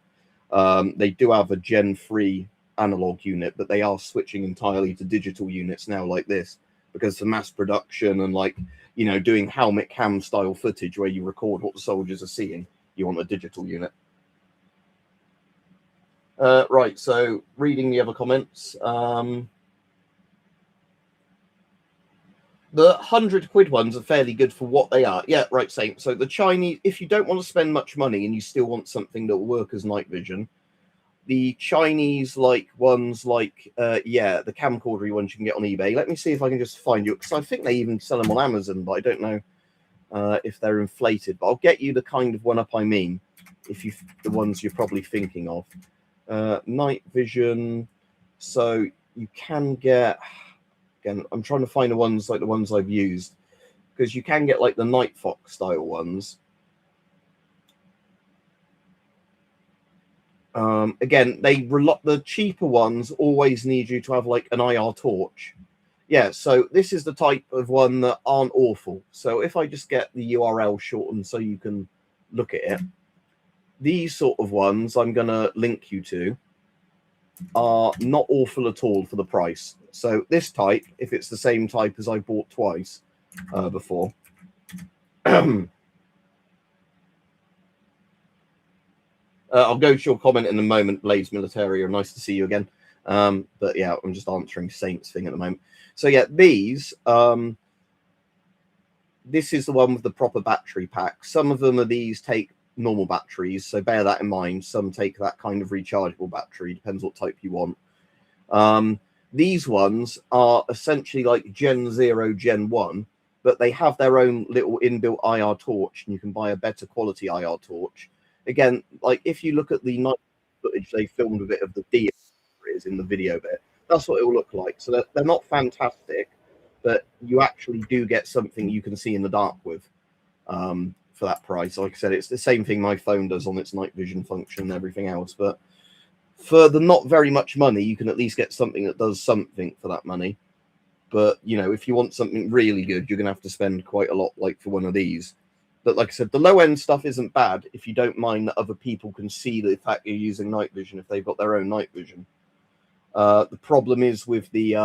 Speaker 1: They do have a Gen 3 analog unit, but they are switching entirely to digital units now like this because for mass production and, like, you know, doing helmet cam style footage where you record what the soldiers are seeing, you want a digital unit. Right, so reading the other comments. The £100 ones are fairly good for what they are. Yeah, right, same. So the Chinese, if you don't want to spend much money and you still want something that will work as night vision, the Chinese ones, the camcorder ones you can get on eBay. Let me see if I can just find you, because I think they even sell them on Amazon, but I don't know if they're inflated. But I'll get you the kind of one up I mean, the ones you're probably thinking of. Night vision. So you can get. Again, I'm trying to find the ones like the ones I've used, because you can get like the Night Fox style ones. Again, the cheaper ones always need you to have like an IR torch. Yeah, so this is the type of one that aren't awful. So if I just get the URL shortened so you can look at it, these sort of ones I'm going to link you to are not awful at all for the price. So this type, if it's the same type as I bought twice before, I'll go to your comment in a moment, Blades Military. Nice to see you again. But yeah, I'm just answering Saints thing at the moment. So yeah, these, this is the one with the proper battery pack. Some of them are these take normal batteries, so bear that in mind. Some take that kind of rechargeable battery, depends what type you want. These ones are essentially like Gen 0, Gen 1, but they have their own little inbuilt IR torch, and you can buy a better quality IR torch. Again, like if you look at the night footage they filmed a bit of the D is in the video bit, that's what it will look like. So they're not fantastic, but you actually do get something you can see in the dark with. For that price, like I said, it's the same thing my phone does on its night vision function and everything else. But for the not very much money, you can at least get something that does something for that money. But you know, if you want something really good, you're gonna have to spend quite a lot, like for one of these. But like I said, the low end stuff isn't bad if you don't mind that other people can see the fact you're using night vision if they've got their own night vision. The problem is with the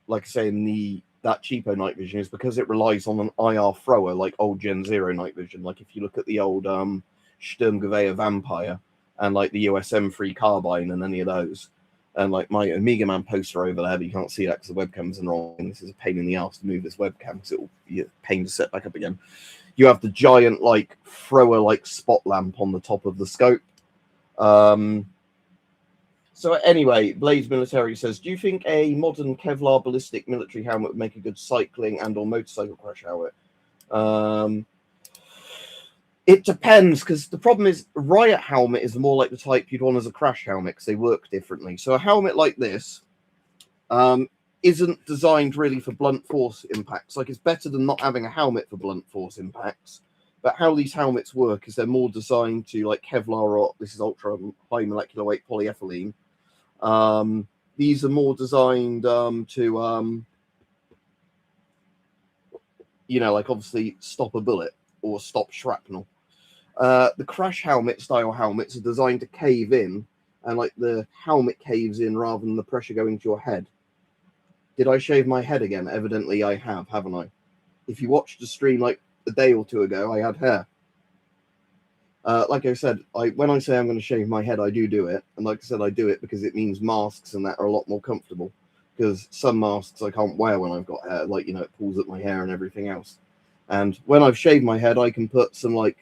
Speaker 1: like I say, in that cheapo night vision is because it relies on an IR thrower like old Gen Zero night vision. Like if you look at the old Sturmgewehr Vampire and like the USM3 carbine and any of those, and like my Omega Man poster over there, but you can't see that because the webcam's in wrong. This is a pain in the ass to move this webcam because it'll be a pain to set back up again. You have the giant like thrower like spot lamp on the top of the scope. So anyway, Blaze Military says, do you think a modern Kevlar ballistic military helmet would make a good cycling and or motorcycle crash helmet? It depends, because the problem is riot helmet is more like the type you'd want as a crash helmet because they work differently. So a helmet like this isn't designed really for blunt force impacts. Like it's better than not having a helmet for blunt force impacts. But how these helmets work is they're more designed to like Kevlar or this is ultra high molecular weight polyethylene. These are more designed to, you know, like obviously stop a bullet or stop shrapnel. The crash helmet style helmets are designed to cave in, and like the helmet caves in rather than the pressure going to your head. Did I shave my head again? Evidently I have, haven't I? If you watched the stream like a day or two ago, I had hair. Like I said, when I say I'm going to shave my head, I do it. And like I said, I do it because it means masks and that are a lot more comfortable. Because some masks I can't wear when I've got hair, like, you know, it pulls up my hair and everything else. And when I've shaved my head, I can put some like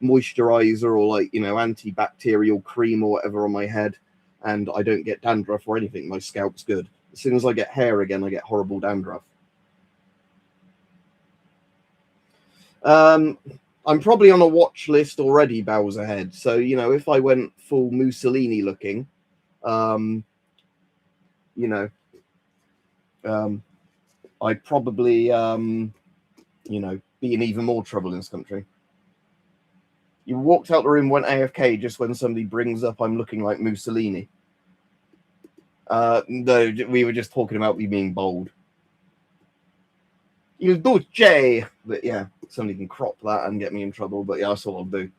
Speaker 1: moisturizer or like, you know, antibacterial cream or whatever on my head. And I don't get dandruff or anything. My scalp's good. As soon as I get hair again, I get horrible dandruff. I'm probably on a watch list already, Bowser Head. So, you know, if I went full Mussolini looking, you know, I'd probably, you know, be in even more trouble in this country. You walked out the room, went AFK just when somebody brings up I'm looking like Mussolini. No, we were just talking about me being bold. Il Duce! But yeah, somebody can crop that and get me in trouble, but yeah, that's all I'll do.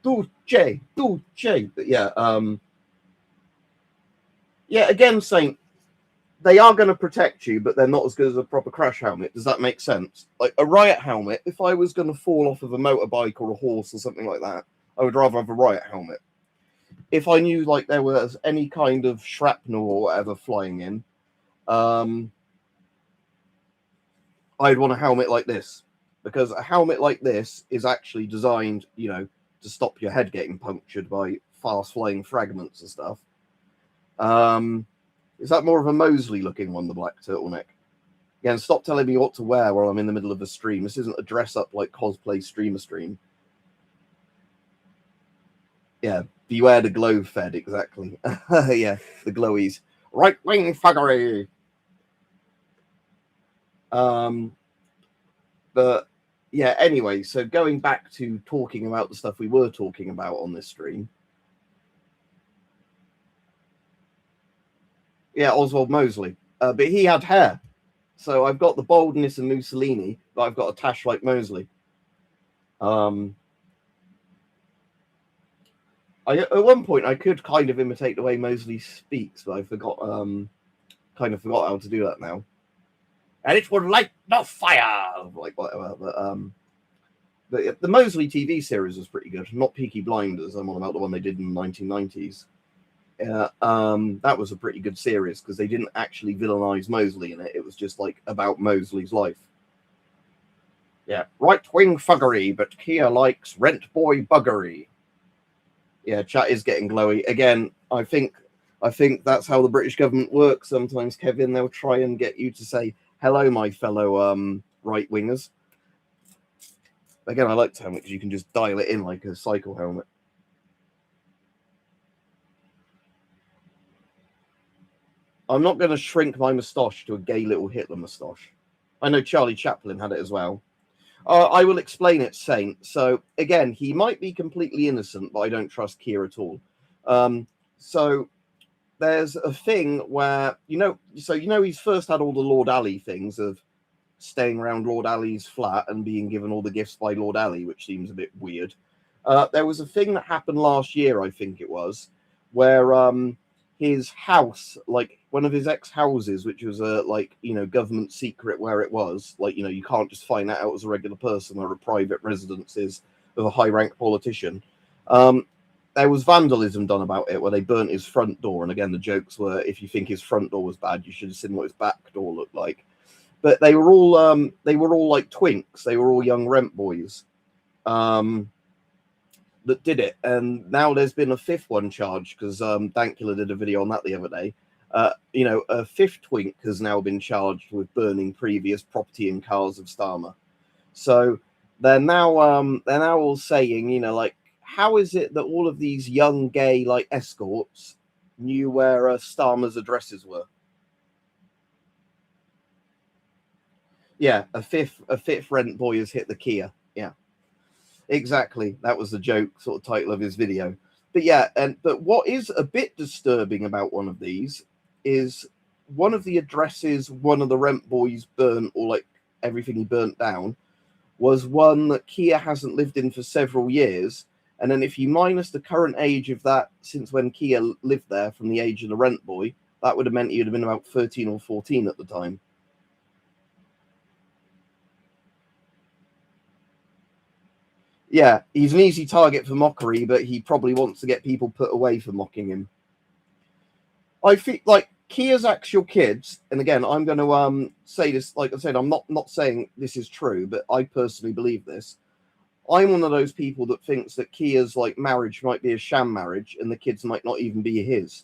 Speaker 1: Duce! But yeah, yeah, again, Saint, they are going to protect you, but they're not as good as a proper crash helmet. Does that make sense? Like a riot helmet, if I was going to fall off of a motorbike or a horse or something like that, I would rather have a riot helmet. If I knew like there was any kind of shrapnel or whatever flying in, I'd want a helmet like this, because a helmet like this is actually designed, you know, to stop your head getting punctured by fast flying fragments and stuff. Is that more of a Mosley looking one, the black turtleneck? Yeah, and stop telling me what to wear while I'm in the middle of a stream. This isn't a dress up like cosplay streamer stream. Yeah, beware the glow fed, exactly. Yeah, the glowies. Right wing fuggery. But yeah, anyway, so going back to talking about the stuff we were talking about on this stream. Yeah, Oswald Mosley. But he had hair. So I've got the boldness of Mussolini, but I've got a tash like Mosley. At one point, I could kind of imitate the way Mosley speaks, but I kind of forgot how to do that now. And it would light the fire, like whatever. But the Mosley TV series was pretty good. Not Peaky Blinders. I'm on about the one they did in the 1990s. That was a pretty good series because they didn't actually villainize Mosley in it. It was just like about Mosley's life. Yeah, right-wing fuggery, but Kia likes rent boy buggery. Yeah, chat is getting glowy again. I think that's how the British government works. Sometimes, Kevin, they'll try and get you to say hello, my fellow right wingers. Again, I like the helmet because you can just dial it in like a cycle helmet. I'm not going to shrink my moustache to a gay little Hitler moustache. I know Charlie Chaplin had it as well. I will explain it, Saint. So, again, he might be completely innocent, but I don't trust Keir at all. So, there's a thing where, he's first had all the Lord Ali things of staying around Lord Ali's flat and being given all the gifts by Lord Ali, which seems a bit weird. There was a thing that happened last year, I think it was, where his house, like one of his ex-houses, which was a government secret where it was, you can't just find that out as a regular person or a private residences of a high-ranked politician. There was vandalism done about it where they burnt his front door. And again, the jokes were, if you think his front door was bad, you should have seen what his back door looked like. But they were all like twinks. They were all young rent boys that did it. And now there's been a fifth one charged because Dankula did a video on that the other day. A fifth twink has now been charged with burning previous property and cars of Starmer. So they're now all saying, how is it that all of these young gay escorts knew where Starmer's addresses were? Yeah, a fifth rent boy has hit the Kia. Yeah, exactly. That was the joke sort of title of his video. But yeah, but what is a bit disturbing about one of these is one of the addresses one of the rent boys burnt, or everything he burnt down, was one that Kia hasn't lived in for several years. And then if you minus the current age of that since when Kia lived there from the age of the rent boy, that would have meant he'd have been about 13 or 14 at the time. Yeah, he's an easy target for mockery, but he probably wants to get people put away for mocking him. I feel like Kia's actual kids, and again, I'm going to say this, like I said, I'm not saying this is true, but I personally believe this. I'm one of those people that thinks that Kia's marriage might be a sham marriage, and the kids might not even be his.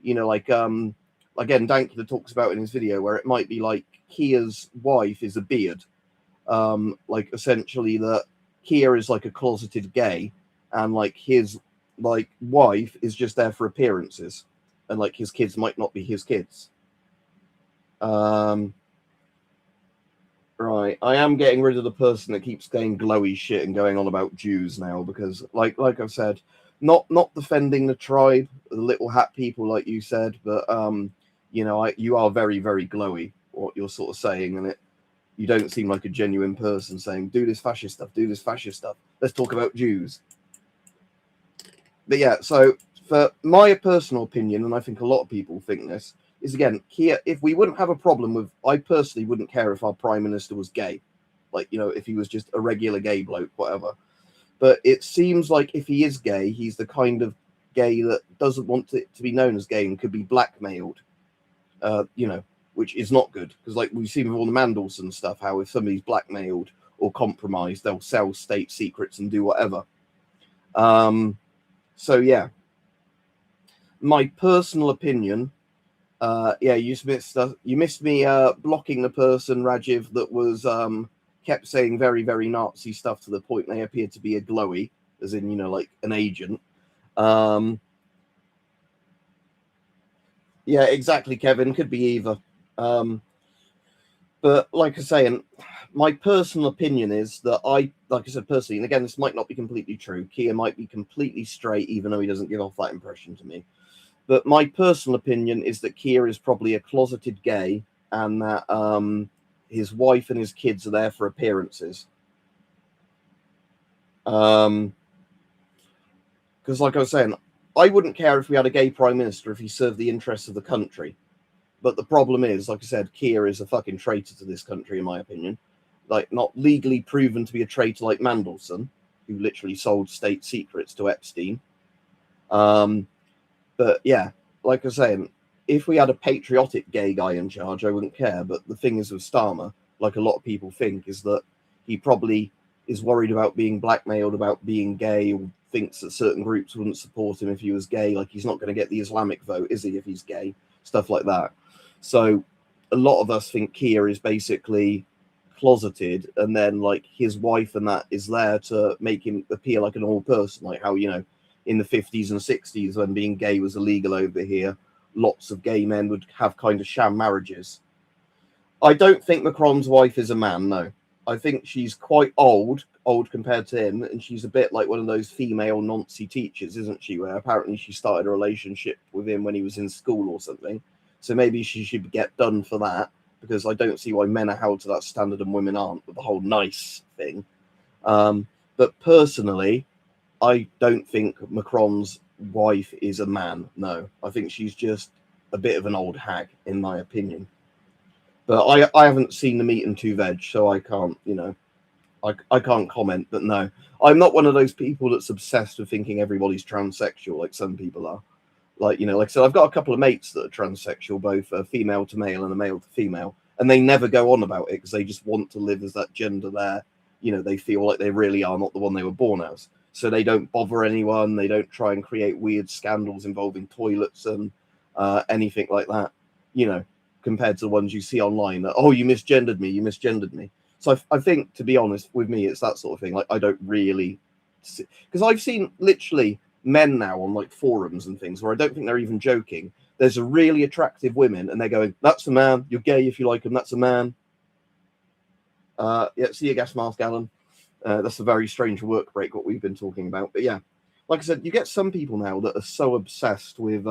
Speaker 1: Again, Dankula talks about in his video where it might be Kia's wife is a beard, essentially that Kia is a closeted gay, and his wife is just there for appearances, and his kids might not be his kids. Right, I am getting rid of the person that keeps saying glowy shit and going on about Jews now, because like I've said, not defending the tribe, the little hat people like you said, but you are very, very glowy what you're sort of saying, and you don't seem like a genuine person saying do this fascist stuff, let's talk about Jews. But yeah, so for my personal opinion, and I think a lot of people think this, is again, Kia, if we wouldn't have a problem with, I personally wouldn't care if our prime minister was gay, if he was just a regular gay bloke, whatever. But it seems like if he is gay, he's the kind of gay that doesn't want it to be known as gay and could be blackmailed, which is not good. Because we've seen with all the Mandelson stuff, how if somebody's blackmailed or compromised, they'll sell state secrets and do whatever. So yeah, my personal opinion, you missed me blocking the person, Rajiv, that was kept saying very, very Nazi stuff to the point they appeared to be a glowy, as in, an agent. Yeah, exactly, Kevin. Could be either. But like I say, and my personal opinion is that like I said personally, and again, this might not be completely true. Kia might be completely straight, even though he doesn't give off that impression to me. But my personal opinion is that Kia is probably a closeted gay, and that his wife and his kids are there for appearances. Because, like I was saying, I wouldn't care if we had a gay prime minister if he served the interests of the country. But the problem is, like I said, Kia is a fucking traitor to this country, in my opinion. Not legally proven to be a traitor like Mandelson, who literally sold state secrets to Epstein. But yeah, like I was saying, if we had a patriotic gay guy in charge, I wouldn't care. But the thing is with Starmer, like a lot of people think, is that he probably is worried about being blackmailed, about being gay, or thinks that certain groups wouldn't support him if he was gay. He's not going to get the Islamic vote, is he, if he's gay? Stuff like that. So a lot of us think Kia is basically closeted, and then his wife and that is there to make him appear like a normal person, like how, in the 50s and 60s, when being gay was illegal over here, lots of gay men would have kind of sham marriages. I don't think Macron's wife is a man, no. I think she's quite old compared to him, and she's a bit like one of those female Nazi teachers, isn't she, where apparently she started a relationship with him when he was in school or something. So maybe she should get done for that, because I don't see why men are held to that standard and women aren't, with the whole nice thing. But personally, I don't think Macron's wife is a man. No, I think she's just a bit of an old hag, in my opinion. But I haven't seen the meat and two veg, so I can't, I can't comment. But no, I'm not one of those people that's obsessed with thinking everybody's transsexual, like some people are. Like, like I said, I've got a couple of mates that are transsexual, both a female to male and a male to female, and they never go on about it because they just want to live as that gender there. They feel like they really are not the one they were born as. So they don't bother anyone. They don't try and create weird scandals involving toilets and anything like that, compared to the ones you see online that, oh, you misgendered me, you misgendered me. So I think, to be honest, with me, it's that sort of thing. Like, I don't really see, because I've seen literally men now on like forums and things where I don't think they're even joking. There's a really attractive women and they're going, that's a man, you're gay if you like him, that's a man. Yeah, see your gas mask, Alan. That's a very strange work break, what we've been talking about. But yeah, like I said, you get some people now that are so obsessed with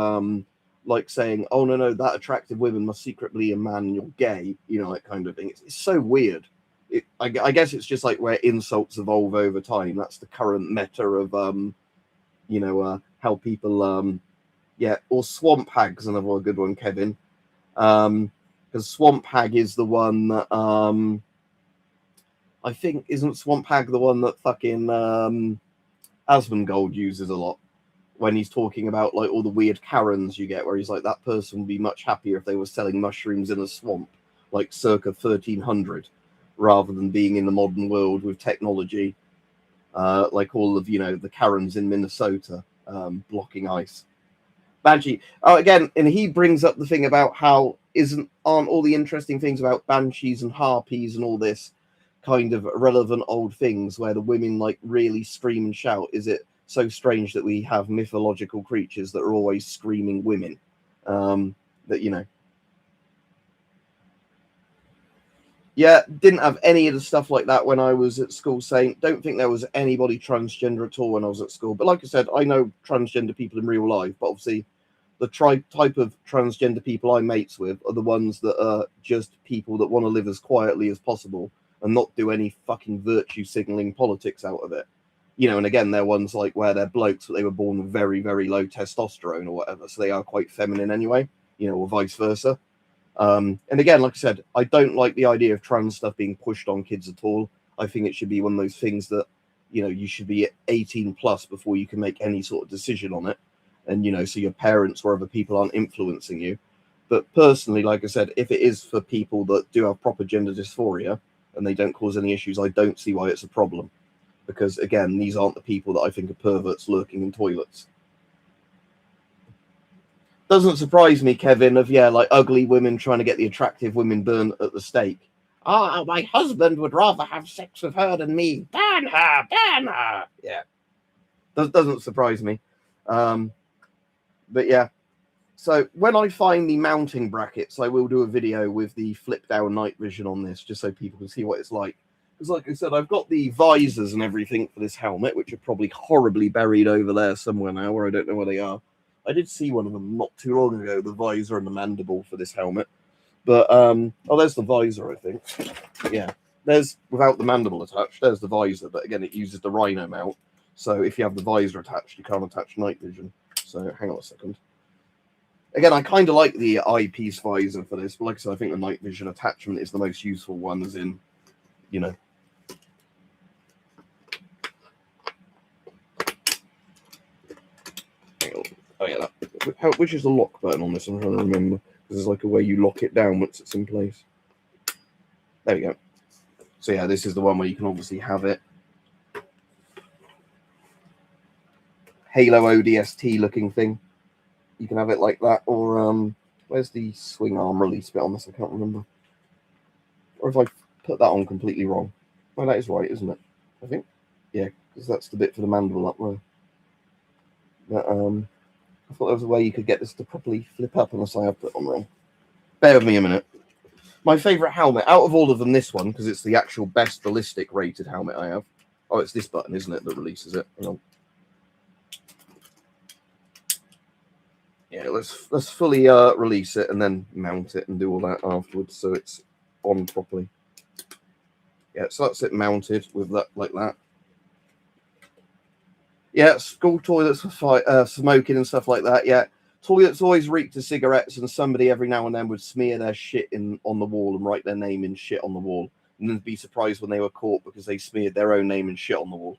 Speaker 1: like saying, oh no, that attractive woman must secretly be a man and you're gay, that kind of thing. It's so weird. I guess it's just like where insults evolve over time. That's the current meta of how people or swamp hag's another good one, Kevin, because swamp hag is the one that I think, isn't swamp hag the one that fucking Asmongold uses a lot when he's talking about like all the weird Karens you get, where he's like, that person would be much happier if they were selling mushrooms in a swamp like circa 1300 rather than being in the modern world with technology, like all of the Karens in Minnesota blocking ice. Banshee. Oh, again, and he brings up the thing about how aren't all the interesting things about banshees and harpies and all this kind of relevant old things where the women like really scream and shout? Is it so strange that we have mythological creatures that are always screaming women? Yeah, didn't have any of the stuff like that when I was at school. Saying, don't think there was anybody transgender at all when I was at school. But like I said, I know transgender people in real life, but obviously the type of transgender people I'm mates with are the ones that are just people that want to live as quietly as possible and not do any fucking virtue signaling politics out of it. And again, they're ones like where they're blokes, but they were born with very, very low testosterone or whatever. So they are quite feminine anyway, or vice versa. And again, like I said, I don't like the idea of trans stuff being pushed on kids at all. I think it should be one of those things that, you should be 18 plus before you can make any sort of decision on it. And, so your parents or other people aren't influencing you. But personally, like I said, if it is for people that do have proper gender dysphoria and they don't cause any issues, I don't see why it's a problem. Because, again, these aren't the people that I think are perverts lurking in toilets. Doesn't surprise me, Kevin, of, like ugly women trying to get the attractive women burned at the stake. Oh, my husband would rather have sex with her than me. Burn her, burn her. Yeah. Doesn't surprise me. But yeah, so when I find the mounting brackets, I will do a video with the flip down night vision on this, just so people can see what it's like. Because like I said, I've got the visors and everything for this helmet, which are probably horribly buried over there somewhere now, where I don't know where they are. I did see one of them not too long ago, the visor and the mandible for this helmet. But, there's the visor, I think. Yeah, there's, without the mandible attached, there's the visor. But again, it uses the rhino mount. So if you have the visor attached, you can't attach night vision. So hang on a second. Again, I kind of like the eyepiece visor for this, but like I said, I think the night vision attachment is the most useful one, as in, Oh yeah, which is the lock button on this? I'm trying to remember. There's like a way you lock it down once it's in place. There we go. So yeah, this is the one where you can obviously have it. Halo ODST looking thing. You can have it like that, or where's the swing arm release bit on this? I can't remember. Or if I put that on completely wrong. Well, that is right, isn't it? I think. Yeah, because that's the bit for the mandible up there. But, I thought there was a way you could get this to properly flip up, unless I have put it on wrong. Bear with me a minute. My favourite helmet, out of all of them, this one, because it's the actual best ballistic rated helmet I have. Oh, it's this button, isn't it, that releases it? Hang on. Yeah, let's fully release it and then mount it and do all that afterwards, so it's on properly. Yeah, so that's it mounted with that like that. Yeah, school toilets for smoking and stuff like that. Yeah, toilets always reeked of cigarettes, and somebody every now and then would smear their shit on the wall and write their name in shit on the wall, and then be surprised when they were caught because they smeared their own name and shit on the wall.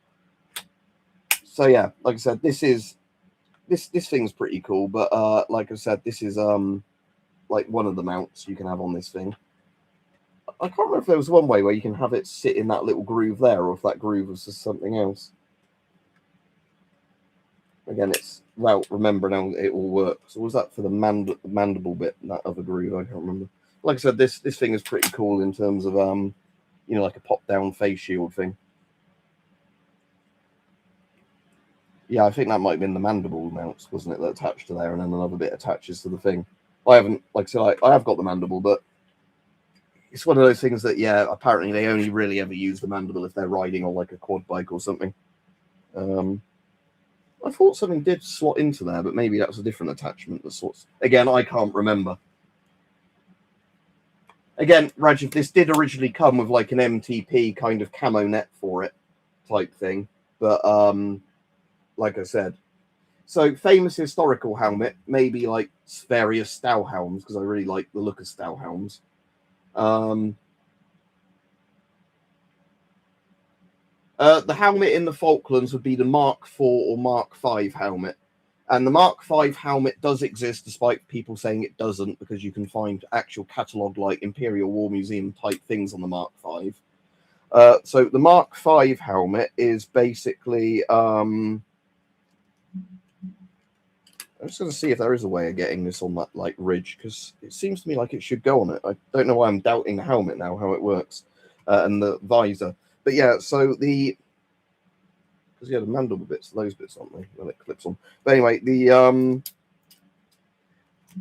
Speaker 1: So yeah, like I said, this thing's pretty cool, but like I said, this is like one of the mounts you can have on this thing. I can't remember if there was one way where you can have it sit in that little groove there, or if that groove was just something else. Again, it's without remembering how it all works. So was that for the mandible bit, that other groove? I can't remember. Like I said, this thing is pretty cool in terms of you know, like a pop down face shield thing. Yeah, I think that might have been the mandible mounts, wasn't it, that attached to there, and then another bit attaches to the thing. I haven't, like I said, I have got the mandible, but it's one of those things that, yeah, apparently they only really ever use the mandible if they're riding on like a quad bike or something. I thought something did slot into there, but maybe that's a different attachment that sorts. Again, I can't remember. Again, Raj, if this did originally come with like an MTP kind of camo net for it type thing, but like I said, so famous historical helmet, maybe like various Stowhelms, because I really like the look of Stowhelms. The helmet in the Falklands would be the Mark IV or Mark V helmet. And the Mark V helmet does exist, despite people saying it doesn't, because you can find actual catalogue like Imperial War Museum type things on the Mark V. So the Mark V helmet is basically... I'm just going to see if there is a way of getting this on that like ridge, because it seems to me like it should go on it. I don't know why I'm doubting the helmet now, how it works, and the visor. But yeah, so the... because yeah, the mandible bits, those bits, aren't they? When it clips on. But anyway, the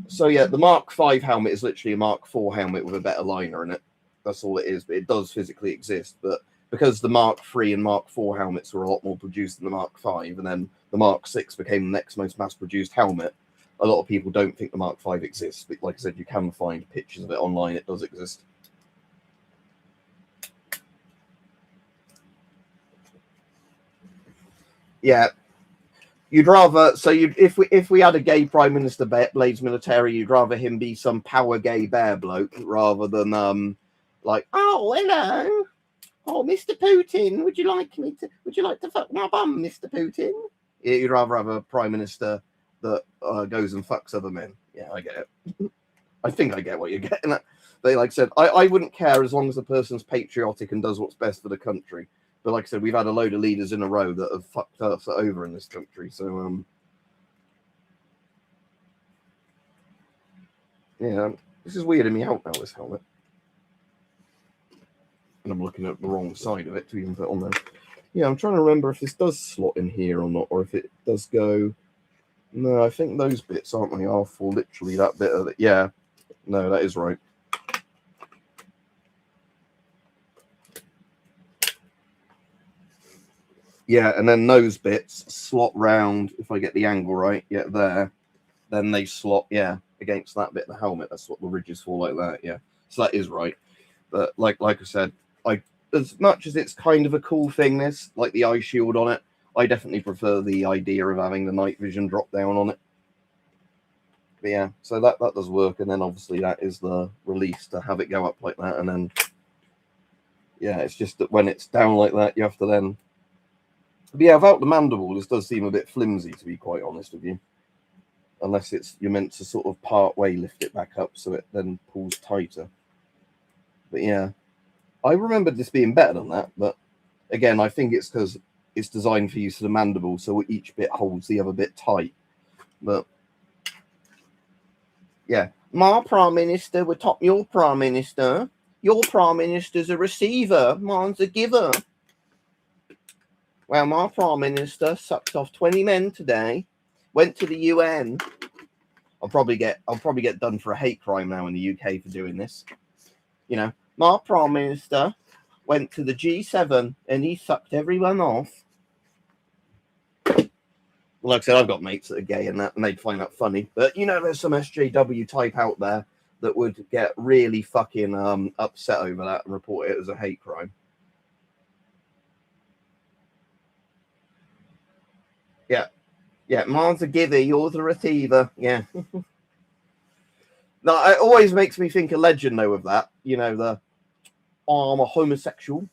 Speaker 1: so yeah, the Mark V helmet is literally a Mark IV helmet with a better liner in it. That's all it is, but it does physically exist. But because the Mark III and Mark IV helmets were a lot more produced than the Mark V, and then the Mark VI became the next most mass-produced helmet, a lot of people don't think the Mark V exists. But like I said, you can find pictures of it online. It does exist. Yeah. You'd rather, so you'd, if we had a gay prime minister, Blades Military, you'd rather him be some power gay bear bloke rather than like, oh hello, oh Mr. Putin, would you like to fuck my bum, Mr. Putin? You'd rather have a prime minister that goes and fucks other men. Yeah, I get it. I think I get what you're getting at. They like said, I wouldn't care as long as the person's patriotic and does what's best for the country. But like I said, we've had a load of leaders in a row that have fucked us over in this country. So, yeah, this is weirding me out now, this helmet. And I'm looking at the wrong side of it to even put on there. Yeah, I'm trying to remember if this does slot in here or not, or if it does go... No, I think those bits, aren't they, are for literally that bit of it. Yeah, no, that is right. Yeah, and then those bits slot round, if I get the angle right, yeah, there. Then they slot, yeah, against that bit of the helmet. That's what the ridge is for, like that, yeah. So that is right. But like I said, as much as it's kind of a cool thing, this, like the eye shield on it, I definitely prefer the idea of having the night vision drop down on it. But yeah, so that does work, and then obviously that is the release to have it go up like that, and then yeah, it's just that when it's down like that, you have to then... But yeah, without the mandible, this does seem a bit flimsy, to be quite honest with you. Unless you're meant to sort of part way lift it back up so it then pulls tighter. But yeah, I remembered this being better than that. But again, I think it's because it's designed for use of the mandible, so each bit holds the other bit tight. But yeah, my prime minister would top your prime minister. Your prime minister's a receiver, mine's a giver. Well, my prime minister sucked off 20 men today, went to the UN. I'll probably get done for a hate crime now in the UK for doing this. You know, my prime minister went to the G7 and he sucked everyone off. like I said, I've got mates that are gay and that, and they'd find that funny. But you know, there's some SJW type out there that would get really fucking upset over that and report it as a hate crime. Yeah, mine's a giver, yours a receiver. Yeah. No, it always makes me think of Legend, though, of that. You know, I'm a homosexual.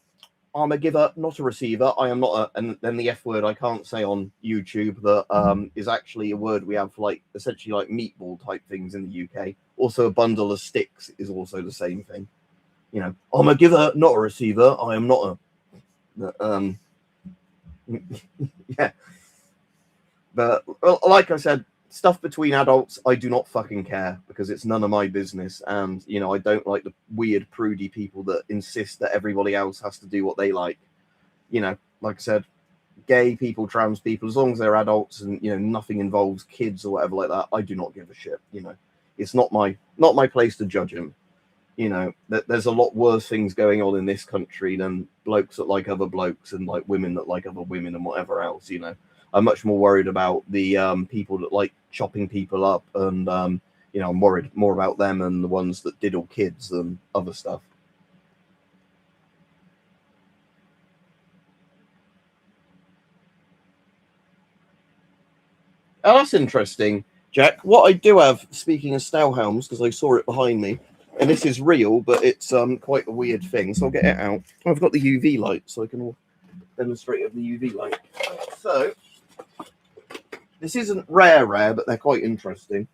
Speaker 1: I'm a giver, not a receiver. I am not a, and then the F word I can't say on YouTube that is actually a word we have for like essentially like meatball type things in the UK. Also, a bundle of sticks is also the same thing. You know, I'm a giver, not a receiver. I am not a. Yeah, but like I said, stuff between adults, I do not fucking care because it's none of my business. And, you know, I don't like the weird, prudy people that insist that everybody else has to do what they like. You know, like I said, gay people, trans people, as long as they're adults and, you know, nothing involves kids or whatever like that, I do not give a shit. You know, it's not my place to judge them. You know, there's a lot worse things going on in this country than blokes that like other blokes and like women that like other women and whatever else, you know. I'm much more worried about the people that like chopping people up, and you know, I'm worried more about them and the ones that diddle kids than other stuff. Oh, that's interesting, Jack. What I do have, speaking of Stowhounds, because I saw it behind me, and this is real, but it's quite a weird thing. So I'll get it out. I've got the UV light, so I can demonstrate of the UV light. So this isn't rare, but they're quite interesting.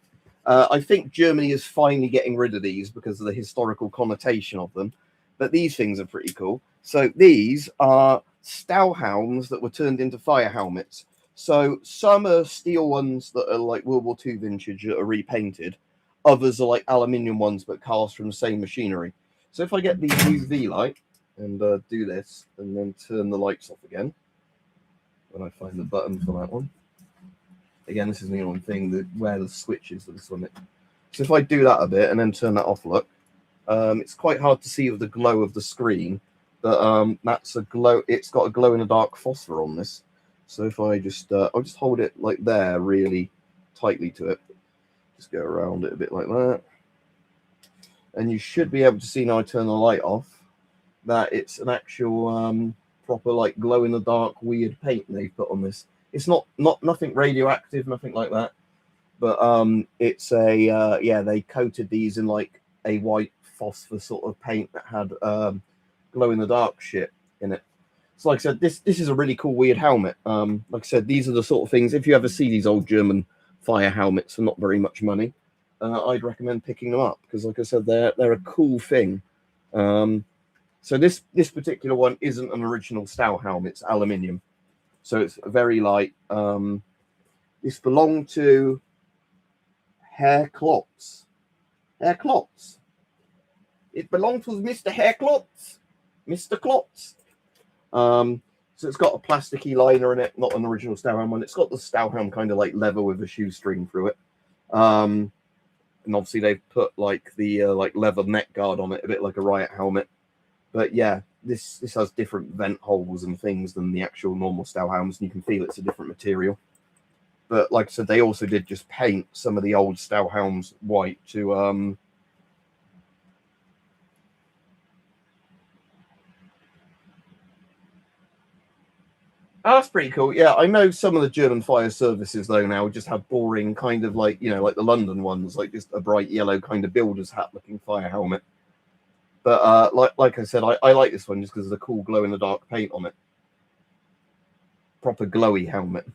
Speaker 1: I think Germany is finally getting rid of these because of the historical connotation of them. But these things are pretty cool. So these are Stowhounds that were turned into fire helmets. So some are steel ones that are like World War II vintage that are repainted. Others are like aluminium ones but cast from the same machinery. So if I get the UV light and do this and then turn the lights off again, when I find the button for that one. Again, this is the only thing that where the switch is for this one. So if I do that a bit and then turn that off, look, it's quite hard to see with the glow of the screen, but that's a glow. It's got a glow in the dark phosphor on this. So if I just, I'll just hold it like there, really tightly to it. Just go around it a bit like that, and you should be able to see now. I turn the light off. That it's an actual proper like glow in the dark weird paint they've put on this. It's not nothing radioactive, nothing like that. But it's a yeah, they coated these in like a white phosphor sort of paint that had glow in the dark shit in it. So like I said, this is a really cool weird helmet. Like I said, these are the sort of things, if you ever see these old German fire helmets for not very much money, I'd recommend picking them up because like I said, they're a cool thing. So this particular one isn't an original Stow helmet, it's aluminium. So it's very light. This belonged to Herr Klotz. Herr Klotz. It belonged to Mr. Herr Klotz. Mr. Klotz. So it's got a plasticky liner in it, not an original Stowham one. It's got the Stowham kind of like leather with a shoestring through it. And obviously they've put like the like leather neck guard on it, a bit like a riot helmet. But yeah, this has different vent holes and things than the actual normal Stowhounds, and you can feel it's a different material. But like I said, they also did just paint some of the old Stowhounds white to Oh, that's pretty cool. Yeah, I know some of the German fire services though now just have boring kind of like, you know, like the London ones, like just a bright yellow kind of builder's hat looking fire helmet. But like I said, I like this one just because of the cool glow in the dark paint on it. Proper glowy helmet.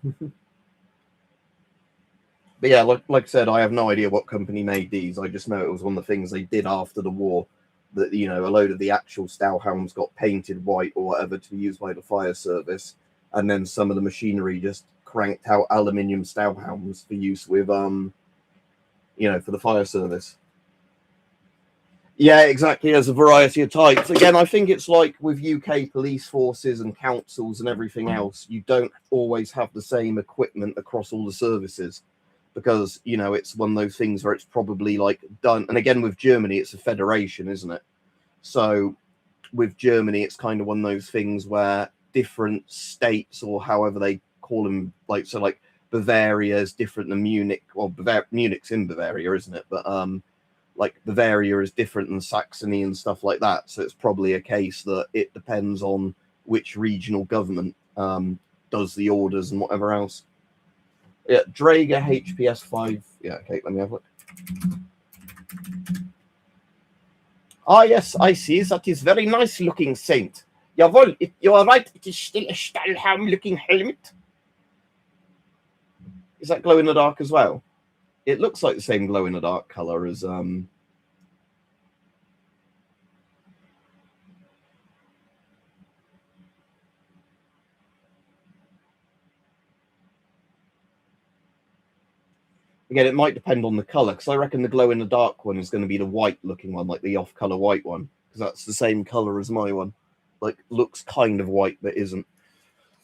Speaker 1: But yeah, like I said, I have no idea what company made these. I just know it was one of the things they did after the war. That, you know, a load of the actual Stowhounds got painted white or whatever to be used by the fire service, and then some of the machinery just cranked out aluminium Stowhounds for use with you know, for the fire service. Yeah, exactly. There's a variety of types. Again, I think it's like with UK police forces and councils and everything else, you don't always have the same equipment across all the services because, you know, it's one of those things where it's probably like done. And again, with Germany, it's a federation, isn't it? So with Germany, it's kind of one of those things where different states or however they call them, like, so like Bavaria is different than Munich. Well, Munich's in Bavaria, isn't it? But like Bavaria is different than Saxony and stuff like that. So it's probably a case that it depends on which regional government does the orders and whatever else. Yeah, Draeger HPS 5. Yeah, okay, let me have a look. Ah, yes, I see. That is very nice looking Saint. Jawohl, you are right. It is still a Stahlhelm looking helmet. Is that glow in the dark as well? It looks like the same glow in the dark color as again, it might depend on the color, because I reckon the glow in the dark one is going to be the white looking one, like the off color white one, because that's the same color as my one. Like, looks kind of white, but isn't.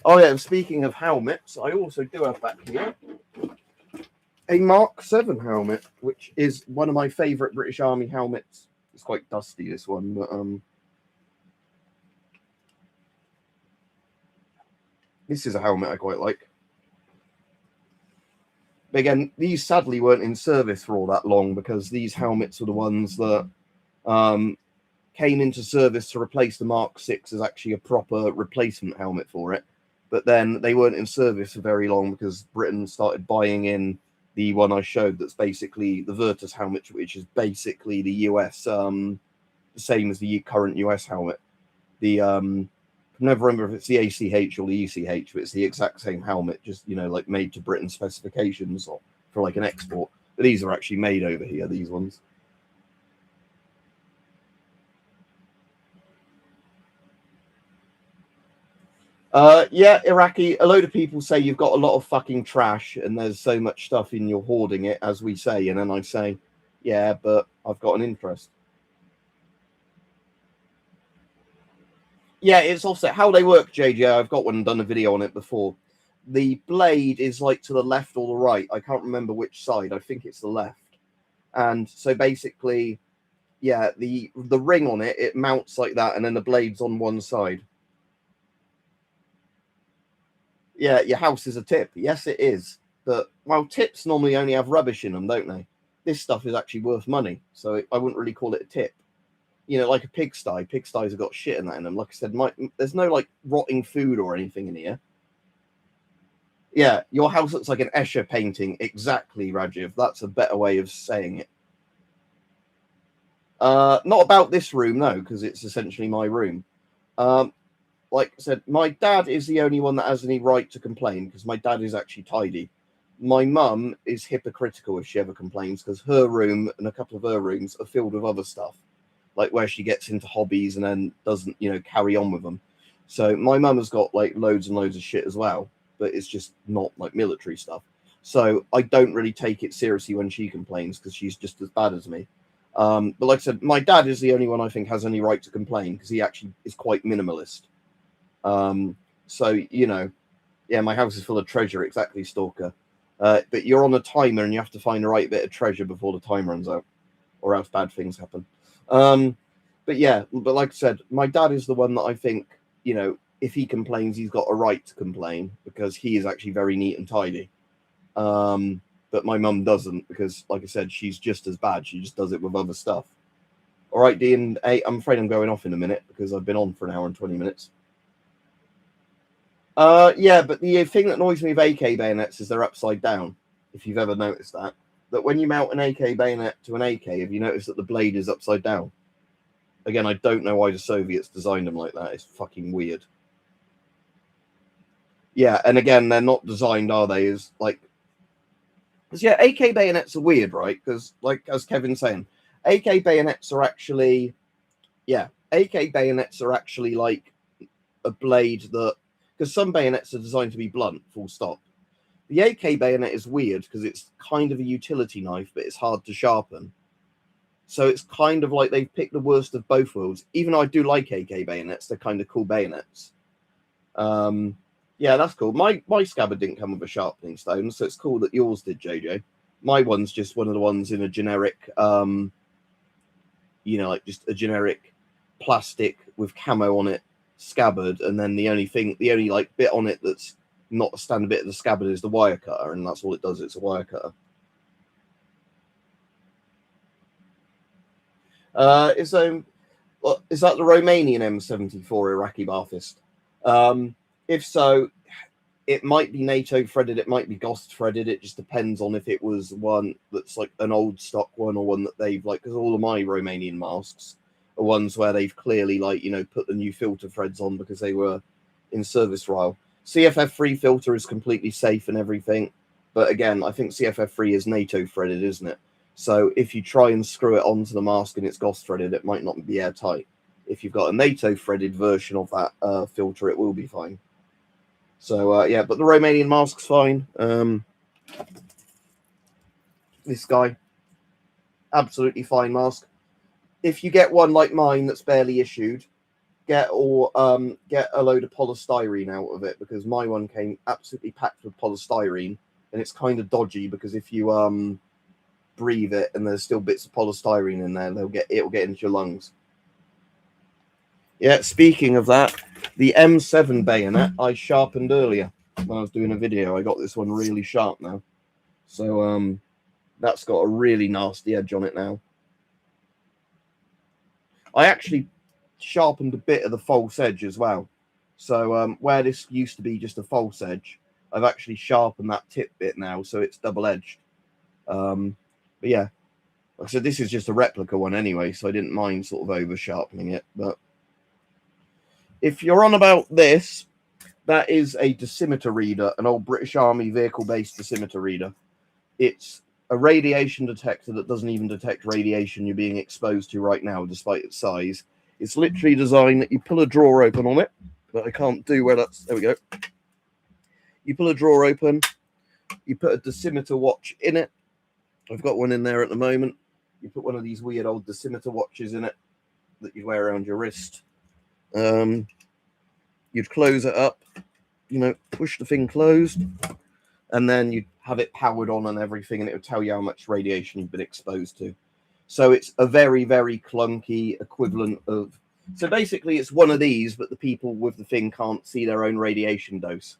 Speaker 1: Oh, yeah, and speaking of helmets, I also do have back here a Mark 7 helmet, which is one of my favorite British Army helmets. It's quite dusty, this one, but this is a helmet I quite like. But again, these sadly weren't in service for all that long, because these helmets were the ones that came into service to replace the Mark 6 as actually a proper replacement helmet for it. But then they weren't in service for very long because Britain started buying in the one I showed that's basically the Virtus helmet, which is basically the US, the same as the current US helmet. The I never remember if it's the ACH or the ECH, but it's the exact same helmet, just, you know, like made to Britain specifications or for like an export. But these are actually made over here, these ones. Yeah, Iraqi, a load of people say you've got a lot of fucking trash and there's so much stuff in you're hoarding it, as we say. And then I say, yeah, but I've got an interest. Yeah, it's offset. How they work, JJ, I've got one and done a video on it before. The blade is like to the left or the right. I can't remember which side. I think it's the left. And so basically, yeah, the ring on it, it mounts like that, and then the blade's on one side. Yeah, your house is a tip. Yes, it is. But, well, tips normally only have rubbish in them, don't they? This stuff is actually worth money, so I wouldn't really call it a tip. You know, like a pigsty. Pigsties have got shit in that in them. Like I said, there's no, like, rotting food or anything in here. Yeah, your house looks like an Escher painting. Exactly, Rajiv. That's a better way of saying it. Not about this room, no, because it's essentially my room. Like I said, my dad is the only one that has any right to complain, because my dad is actually tidy. My mum is hypocritical if she ever complains, because her room and a couple of her rooms are filled with other stuff, like where she gets into hobbies and then doesn't, you know, carry on with them. So my mum has got like loads and loads of shit as well, but it's just not like military stuff. So I don't really take it seriously when she complains, because she's just as bad as me. But like I said, my dad is the only one I think has any right to complain, because he actually is quite minimalist. So, you know, yeah, my house is full of treasure, exactly, Stalker. But you're on a timer and you have to find the right bit of treasure before the time runs out, or else bad things happen. But yeah, but like I said, my dad is the one that I think, you know, if he complains, he's got a right to complain, because he is actually very neat and tidy. But my mum doesn't, because, like I said, she's just as bad. She just does it with other stuff. All right, D and A, I'm afraid I'm going off in a minute, because I've been on for an hour and 20 minutes. Yeah, but the thing that annoys me with AK bayonets is they're upside down, if you've ever noticed that. That when you mount an AK bayonet to an AK, have you noticed that the blade is upside down? Again, I don't know why the Soviets designed them like that. It's fucking weird. Yeah, and again, they're not designed, are they? As like, because yeah, AK bayonets are weird, right? Because like as Kevin's saying, AK bayonets are actually, yeah, AK bayonets are actually like a blade that, because some bayonets are designed to be blunt, full stop. The AK bayonet is weird because it's kind of a utility knife, but it's hard to sharpen. So it's kind of like they've picked the worst of both worlds. Even though I do like AK bayonets, they're kind of cool bayonets. Yeah, that's cool. My scabbard didn't come with a sharpening stone, so it's cool that yours did, JJ. My one's just one of the ones in a generic, you know, like just a generic plastic with camo on it scabbard, and then the only like bit on it that's not a standard bit of the scabbard is the wire cutter, and that's all it does. It's a wire cutter. Is that the Romanian M74 Iraqi Bathist? If so, it might be NATO threaded, it might be GOST threaded. It just depends on if it was one that's like an old stock one or one that they've like, because all of my Romanian masks are ones where they've clearly like, you know, put the new filter threads on because they were in service trial. CFF3 filter is completely safe and everything. But again, I think CFF3 is NATO threaded, isn't it? So if you try and screw it onto the mask and it's GOST threaded, it might not be airtight. If you've got a NATO threaded version of that filter, it will be fine. So yeah, but the Romanian mask's fine. This guy, absolutely fine mask. If you get one like mine that's barely issued, get a load of polystyrene out of it, because my one came absolutely packed with polystyrene, and it's kind of dodgy because if you breathe it and there's still bits of polystyrene in there, it'll get into your lungs. Yeah, speaking of that, the M7 bayonet I sharpened earlier when I was doing a video. I got this one really sharp now. So that's got a really nasty edge on it now. I actually sharpened a bit of the false edge as well. So where this used to be just a false edge, I've actually sharpened that tip bit now, so it's double-edged. But yeah, like I said, this is just a replica one anyway, so I didn't mind sort of over-sharpening it. But if you're on about this, that is a dosimeter reader, an old British Army vehicle-based dosimeter reader. It's a radiation detector that doesn't even detect radiation you're being exposed to right now, despite its size. It's literally designed that you pull a drawer open on it, but I can't do where that's... There we go. You pull a drawer open, you put a dosimeter watch in it. I've got one in there at the moment. You put one of these weird old dosimeter watches in it that you wear around your wrist. You'd close it up, you know, push the thing closed, and then you'd have it powered on and everything, and it would tell you how much radiation you've been exposed to. So it's a very, very clunky equivalent of... So basically it's one of these, but the people with the thing can't see their own radiation dose.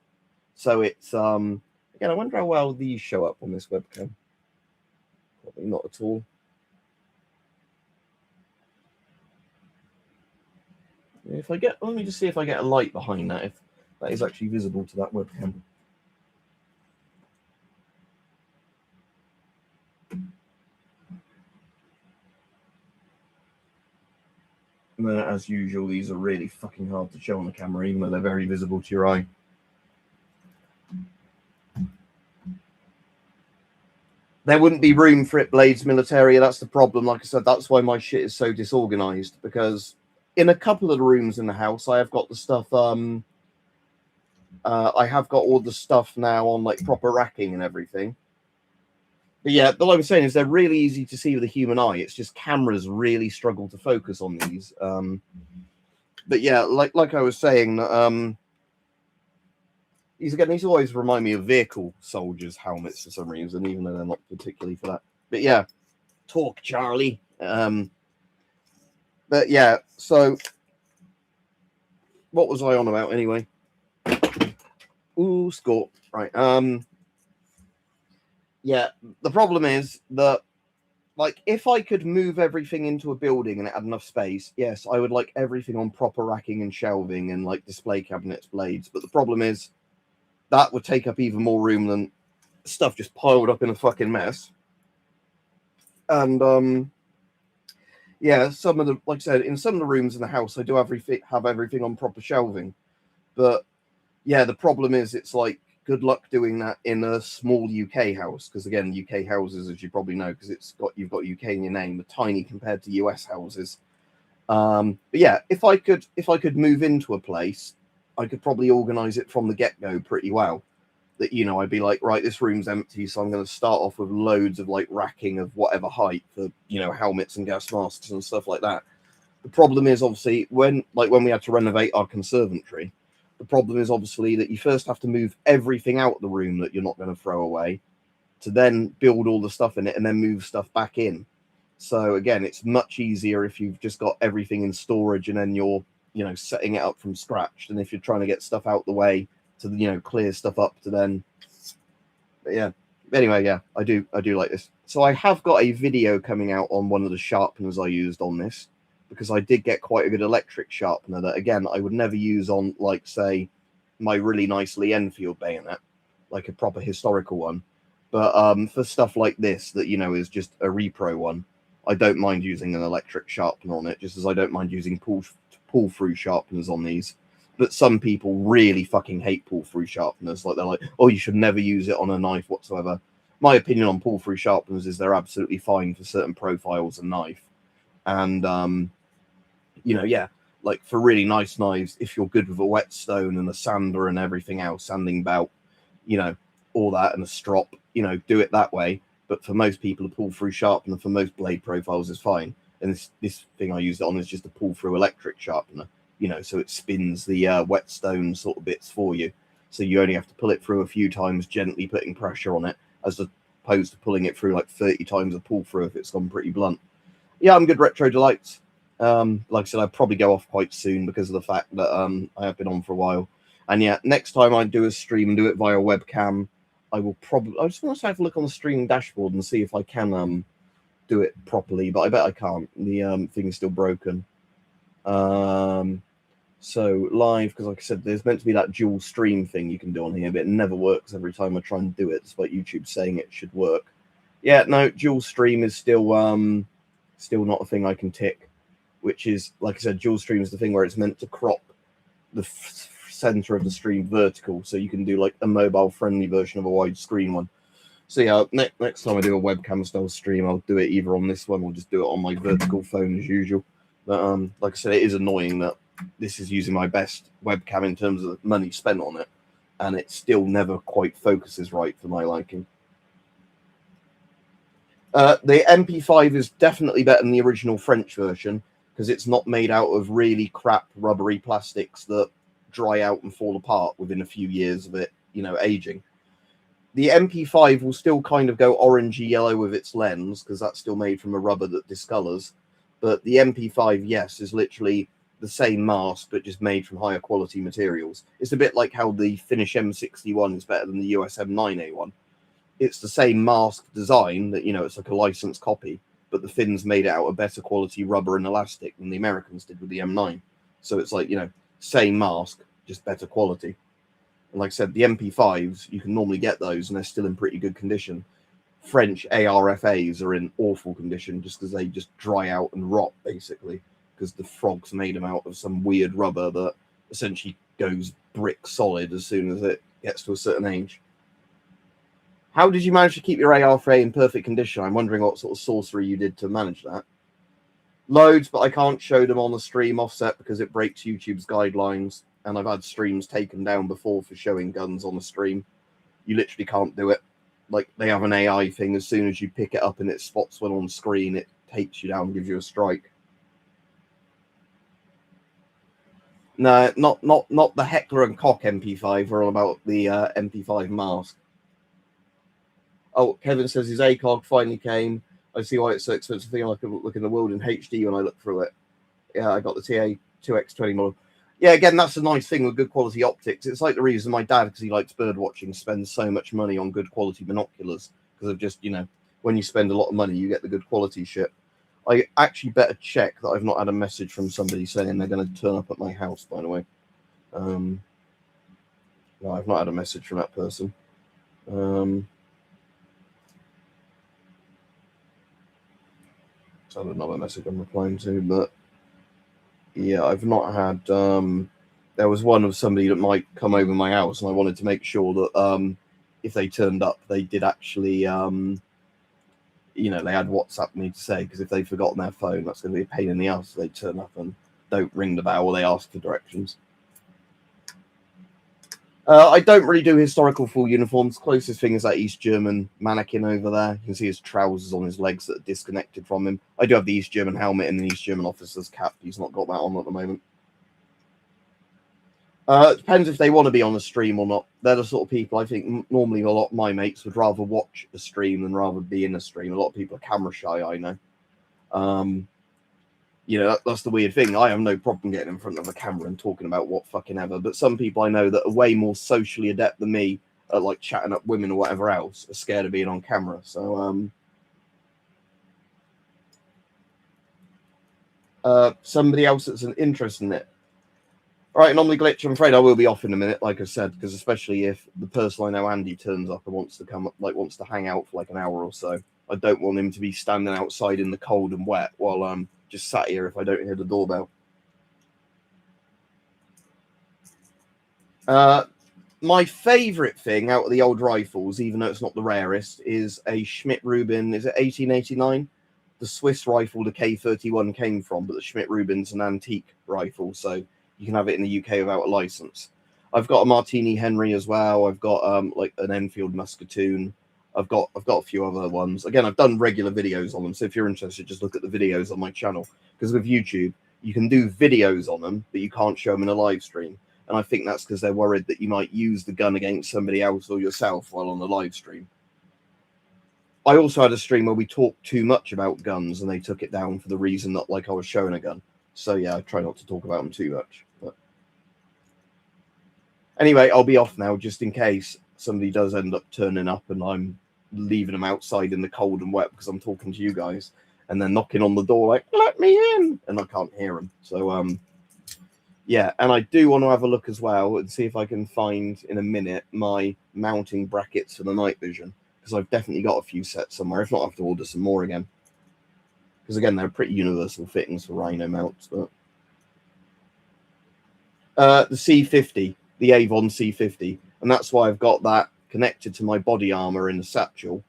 Speaker 1: So it's... Again, I wonder how well these show up on this webcam. Probably not at all. If I get... Let me just see if I get a light behind that, if that is actually visible to that webcam. And then, as usual, these are really fucking hard to show on the camera, even though they're very visible to your eye. There wouldn't be room for it, Blades Militaria. That's the problem. Like I said, that's why my shit is so disorganized, because in a couple of the rooms in the house, I have got the stuff... I have got all the stuff now on, like, proper racking and everything. But yeah, but like I was saying, is they're really easy to see with the human eye. It's just cameras really struggle to focus on these. But yeah, like I was saying, these always remind me of vehicle soldiers' helmets for some reason, even though they're not particularly for that. But yeah, talk, Charlie. But yeah, so what was I on about anyway? Ooh, score. Right. Yeah, the problem is that, like, if I could move everything into a building and it had enough space, yes, I would like everything on proper racking and shelving and, like, display cabinets, blades. But the problem is that would take up even more room than stuff just piled up in a fucking mess. And, yeah, some of the, like I said, in some of the rooms in the house, I do have everything on proper shelving. But, yeah, the problem is it's like, good luck doing that in a small UK house, because again, UK houses, as you probably know, because you've got UK in your name, are tiny compared to US houses. But yeah, if I could move into a place, I could probably organize it from the get-go pretty well. That, you know, I'd be like, right, this room's empty, so I'm going to start off with loads of like racking of whatever height for, you know, helmets and gas masks and stuff like that. The problem is obviously when we had to renovate our conservatory, the problem is obviously that you first have to move everything out of the room that you're not going to throw away, to then build all the stuff in it and then move stuff back in. So again, it's much easier if you've just got everything in storage and then you're, you know, setting it up from scratch, than if you're trying to get stuff out the way to clear stuff up to then. But yeah. Anyway, yeah, I do like this. So I have got a video coming out on one of the sharpeners I used on this, because I did get quite a good electric sharpener that, again, I would never use on, like, say, my really nice Lee Enfield bayonet, like a proper historical one. But for stuff like this that, is just a repro one, I don't mind using an electric sharpener on it, just as I don't mind using pull-through sharpeners on these. But some people really fucking hate pull-through sharpeners. Like, they're like, oh, you should never use it on a knife whatsoever. My opinion on pull-through sharpeners is they're absolutely fine for certain profiles of knife. And, yeah, like for really nice knives, if you're good with a whetstone and a sander and everything else, sanding belt, all that, and a strop, do it that way. But for most people, a pull-through sharpener for most blade profiles is fine. And this thing I used it on is just a pull-through electric sharpener. So it spins the whetstone sort of bits for you. So you only have to pull it through a few times, gently putting pressure on it, as opposed to pulling it through like 30 times a pull through if it's gone pretty blunt. Yeah, I'm good retro delights. Like I said, I'll probably go off quite soon because of the fact that I have been on for a while. And yeah, next time I do a stream and do it via webcam, I just want to have a look on the streaming dashboard and see if I can do it properly, but I bet I can't. The thing is still broken. So live, because like I said, there's meant to be that dual stream thing you can do on here, but it never works every time I try and do it, despite YouTube saying it should work. Yeah, no, dual stream is still not a thing I can tick, which is, like I said, dual stream is the thing where it's meant to crop the center of the stream vertical, so you can do like a mobile friendly version of a widescreen one. So yeah, next time I do a webcam style stream, I'll do it either on this one or just do it on my vertical phone as usual. But like I said, it is annoying that this is using my best webcam in terms of money spent on it, and it still never quite focuses right for my liking. The MP5 is definitely better than the original French version, because it's not made out of really crap rubbery plastics that dry out and fall apart within a few years of it, aging. The MP5 will still kind of go orangey yellow with its lens, because that's still made from a rubber that discolors. But the MP5, yes, is literally the same mask, but just made from higher quality materials. It's a bit like how the Finnish M61 is better than the US M9A1. It's the same mask design that, it's like a licensed copy, but the Finns made it out of better quality rubber and elastic than the Americans did with the M9. So it's like, same mask, just better quality. And like I said, the MP5s, you can normally get those and they're still in pretty good condition. French ARFAs are in awful condition just because they just dry out and rot, basically, because the frogs made them out of some weird rubber that essentially goes brick solid as soon as it gets to a certain age. How did you manage to keep your ARFA in perfect condition? I'm wondering what sort of sorcery you did to manage that. Loads, but I can't show them on the stream offset because it breaks YouTube's guidelines, and I've had streams taken down before for showing guns on the stream. You literally can't do it. Like, they have an AI thing. As soon as you pick it up and it spots one on screen, it takes you down and gives you a strike. No, not the Heckler and Koch MP5. We're all about the MP5 mask. Oh, Kevin says his ACOG finally came. I see why it's so expensive. I can look in the world in HD when I look through it. Yeah, I got the TA2X20 model. Yeah, again, that's a nice thing with good quality optics. It's like the reason my dad, because he likes bird watching, spends so much money on good quality binoculars, because of just, when you spend a lot of money, you get the good quality shit. I actually better check that I've not had a message from somebody saying they're going to turn up at my house, by the way. No, I've not had a message from that person. So another message I'm replying to, but yeah, I've not had. There was one of somebody that might come over my house, and I wanted to make sure that if they turned up, they did actually, they had WhatsApp me to say, because if they'd forgotten their phone, that's going to be a pain in the ass if they turn up and don't ring the bell or they ask for directions. I don't really do historical full uniforms. Closest thing is that East German mannequin over there. You can see his trousers on his legs that are disconnected from him. I do have the East German helmet and the East German officer's cap. He's not got that on at the moment. It depends if they want to be on a stream or not. They're the sort of people, I think, normally a lot of my mates would rather watch a stream than rather be in a stream. A lot of people are camera shy, I know. you know, that's the weird thing. I have no problem getting in front of a camera and talking about what fucking ever, but some people I know that are way more socially adept than me at like chatting up women or whatever else are scared of being on camera. So somebody else that's an interest in it. All right, Anomaly Glitch, I'm afraid I will be off in a minute, like I said, because especially if the person I know, Andy, turns up and wants to come, like wants to hang out for like an hour or so, I don't want him to be standing outside in the cold and wet while I'm just sat here if I don't hear the doorbell. My favourite thing out of the old rifles, even though it's not the rarest, is a Schmidt-Rubin, is it 1889? The Swiss rifle the K31 came from, but the Schmidt-Rubin's an antique rifle, so you can have it in the UK without a license. I've got a Martini Henry as well. I've got like an Enfield Muscatoon. I've got a few other ones. Again, I've done regular videos on them, so if you're interested, just look at the videos on my channel. Because with YouTube, you can do videos on them, but you can't show them in a live stream. And I think that's because they're worried that you might use the gun against somebody else or yourself while on the live stream. I also had a stream where we talked too much about guns and they took it down for the reason that like I was showing a gun. So yeah, I try not to talk about them too much. But anyway, I'll be off now just in case somebody does end up turning up and I'm leaving them outside in the cold and wet because I'm talking to you guys and they're knocking on the door like, let me in, and I can't hear them. So yeah, and I do want to have a look as well and see if I can find in a minute my mounting brackets for the night vision, because I've definitely got a few sets somewhere. If not, I have to order some more again. Because again, they're pretty universal fittings for Rhino mounts. But the C50, the Avon C50, and that's why I've got that connected to my body armor in the satchel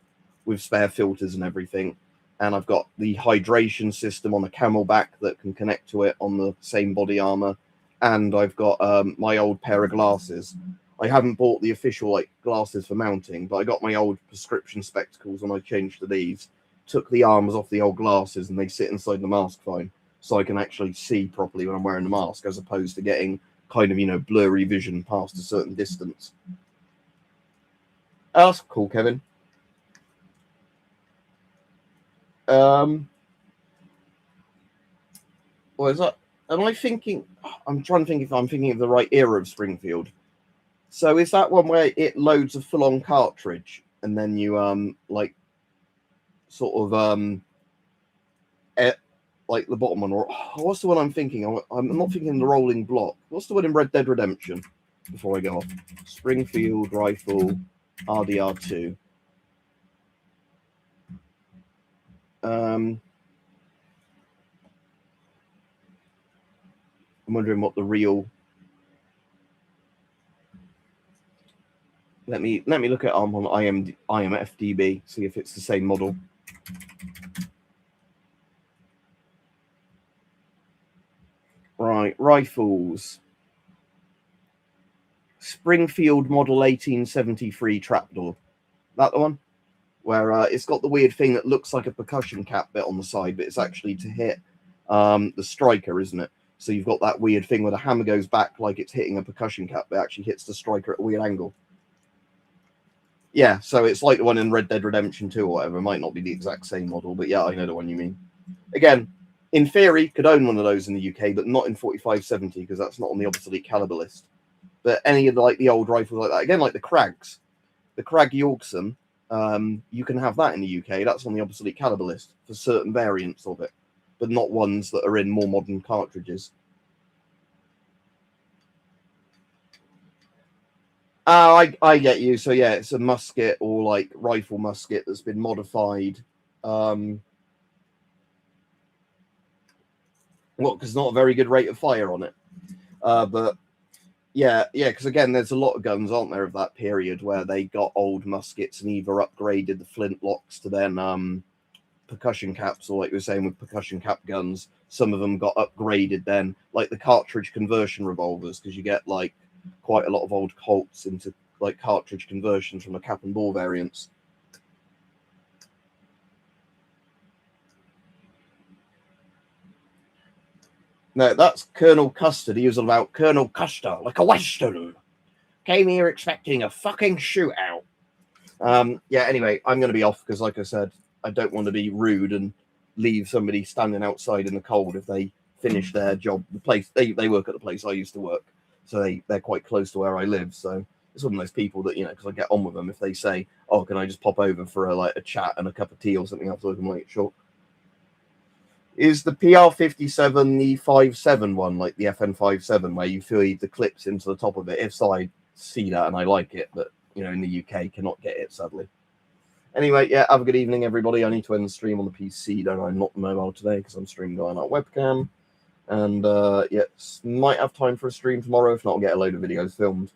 Speaker 1: with spare filters and everything. And I've got the hydration system on a Camelback that can connect to it on the same body armor. And I've got my old pair of glasses. I haven't bought the official like glasses for mounting, but I got my old prescription spectacles when I changed to these. Took the arms off the old glasses and they sit inside the mask fine, so I can actually see properly when I'm wearing the mask, as opposed to getting kind of, you know, blurry vision past a certain distance. Oh, that's cool, Kevin. What is that? Am I thinking? I'm trying to think if I'm thinking of the right era of Springfield. So is that one where it loads a full-on cartridge and then you like sort of like the bottom one, or what's the one I'm thinking? I'm not thinking the rolling block. What's the one in Red Dead Redemption? Before I go off, Springfield rifle RDR2. I'm wondering what the real. Let me look at on IMFDB, see if it's the same model. Right, rifles. Springfield model 1873 trapdoor. That the one? Where it's got the weird thing that looks like a percussion cap bit on the side, but it's actually to hit the striker, isn't it? So you've got that weird thing where the hammer goes back like it's hitting a percussion cap, but actually hits the striker at a weird angle. Yeah, so it's like the one in Red Dead Redemption 2 or whatever. It might not be the exact same model, but yeah, I know the one you mean. Again, in theory, could own one of those in the UK, but not in 4570 because that's not on the obsolete caliber list. But any of the old rifles like that, again, like the Krags, the Krag Yorkson, you can have that in the UK. That's on the obsolete caliber list for certain variants of it, but not ones that are in more modern cartridges. Oh, I get you. So yeah, it's a musket or like rifle musket that's been modified. Well, because not a very good rate of fire on it. But yeah, because again, there's a lot of guns, aren't there, of that period where they got old muskets and either upgraded the flintlocks to then percussion caps, or like we were saying with percussion cap guns, some of them got upgraded then, like the cartridge conversion revolvers, because you get like quite a lot of old Colts into like cartridge conversions from the cap and ball variants. No, that's Colonel Custard. He was all about Colonel Custer, like a Western. Came here expecting a fucking shootout. Yeah, anyway, I'm going to be off because, like I said, I don't want to be rude and leave somebody standing outside in the cold if they finish their job. The place they work at the place I used to work, so they're quite close to where I live. So it's one of those people that, you know, because I get on with them. If they say, "Oh, can I just pop over for a chat and a cup of tea or something?" Afterwards, I'm like, "Sure." Is the PR57 the 5.7 one, like the FN 5.7, where you feed the clips into the top of it? If so, I see that and I like it, but you know, in the UK, cannot get it, sadly. Anyway, yeah, have a good evening, everybody. I need to end the stream on the PC, don't I? Not the mobile today, because I'm streaming on our webcam. And yeah, might have time for a stream tomorrow. If not, I'll get a load of videos filmed.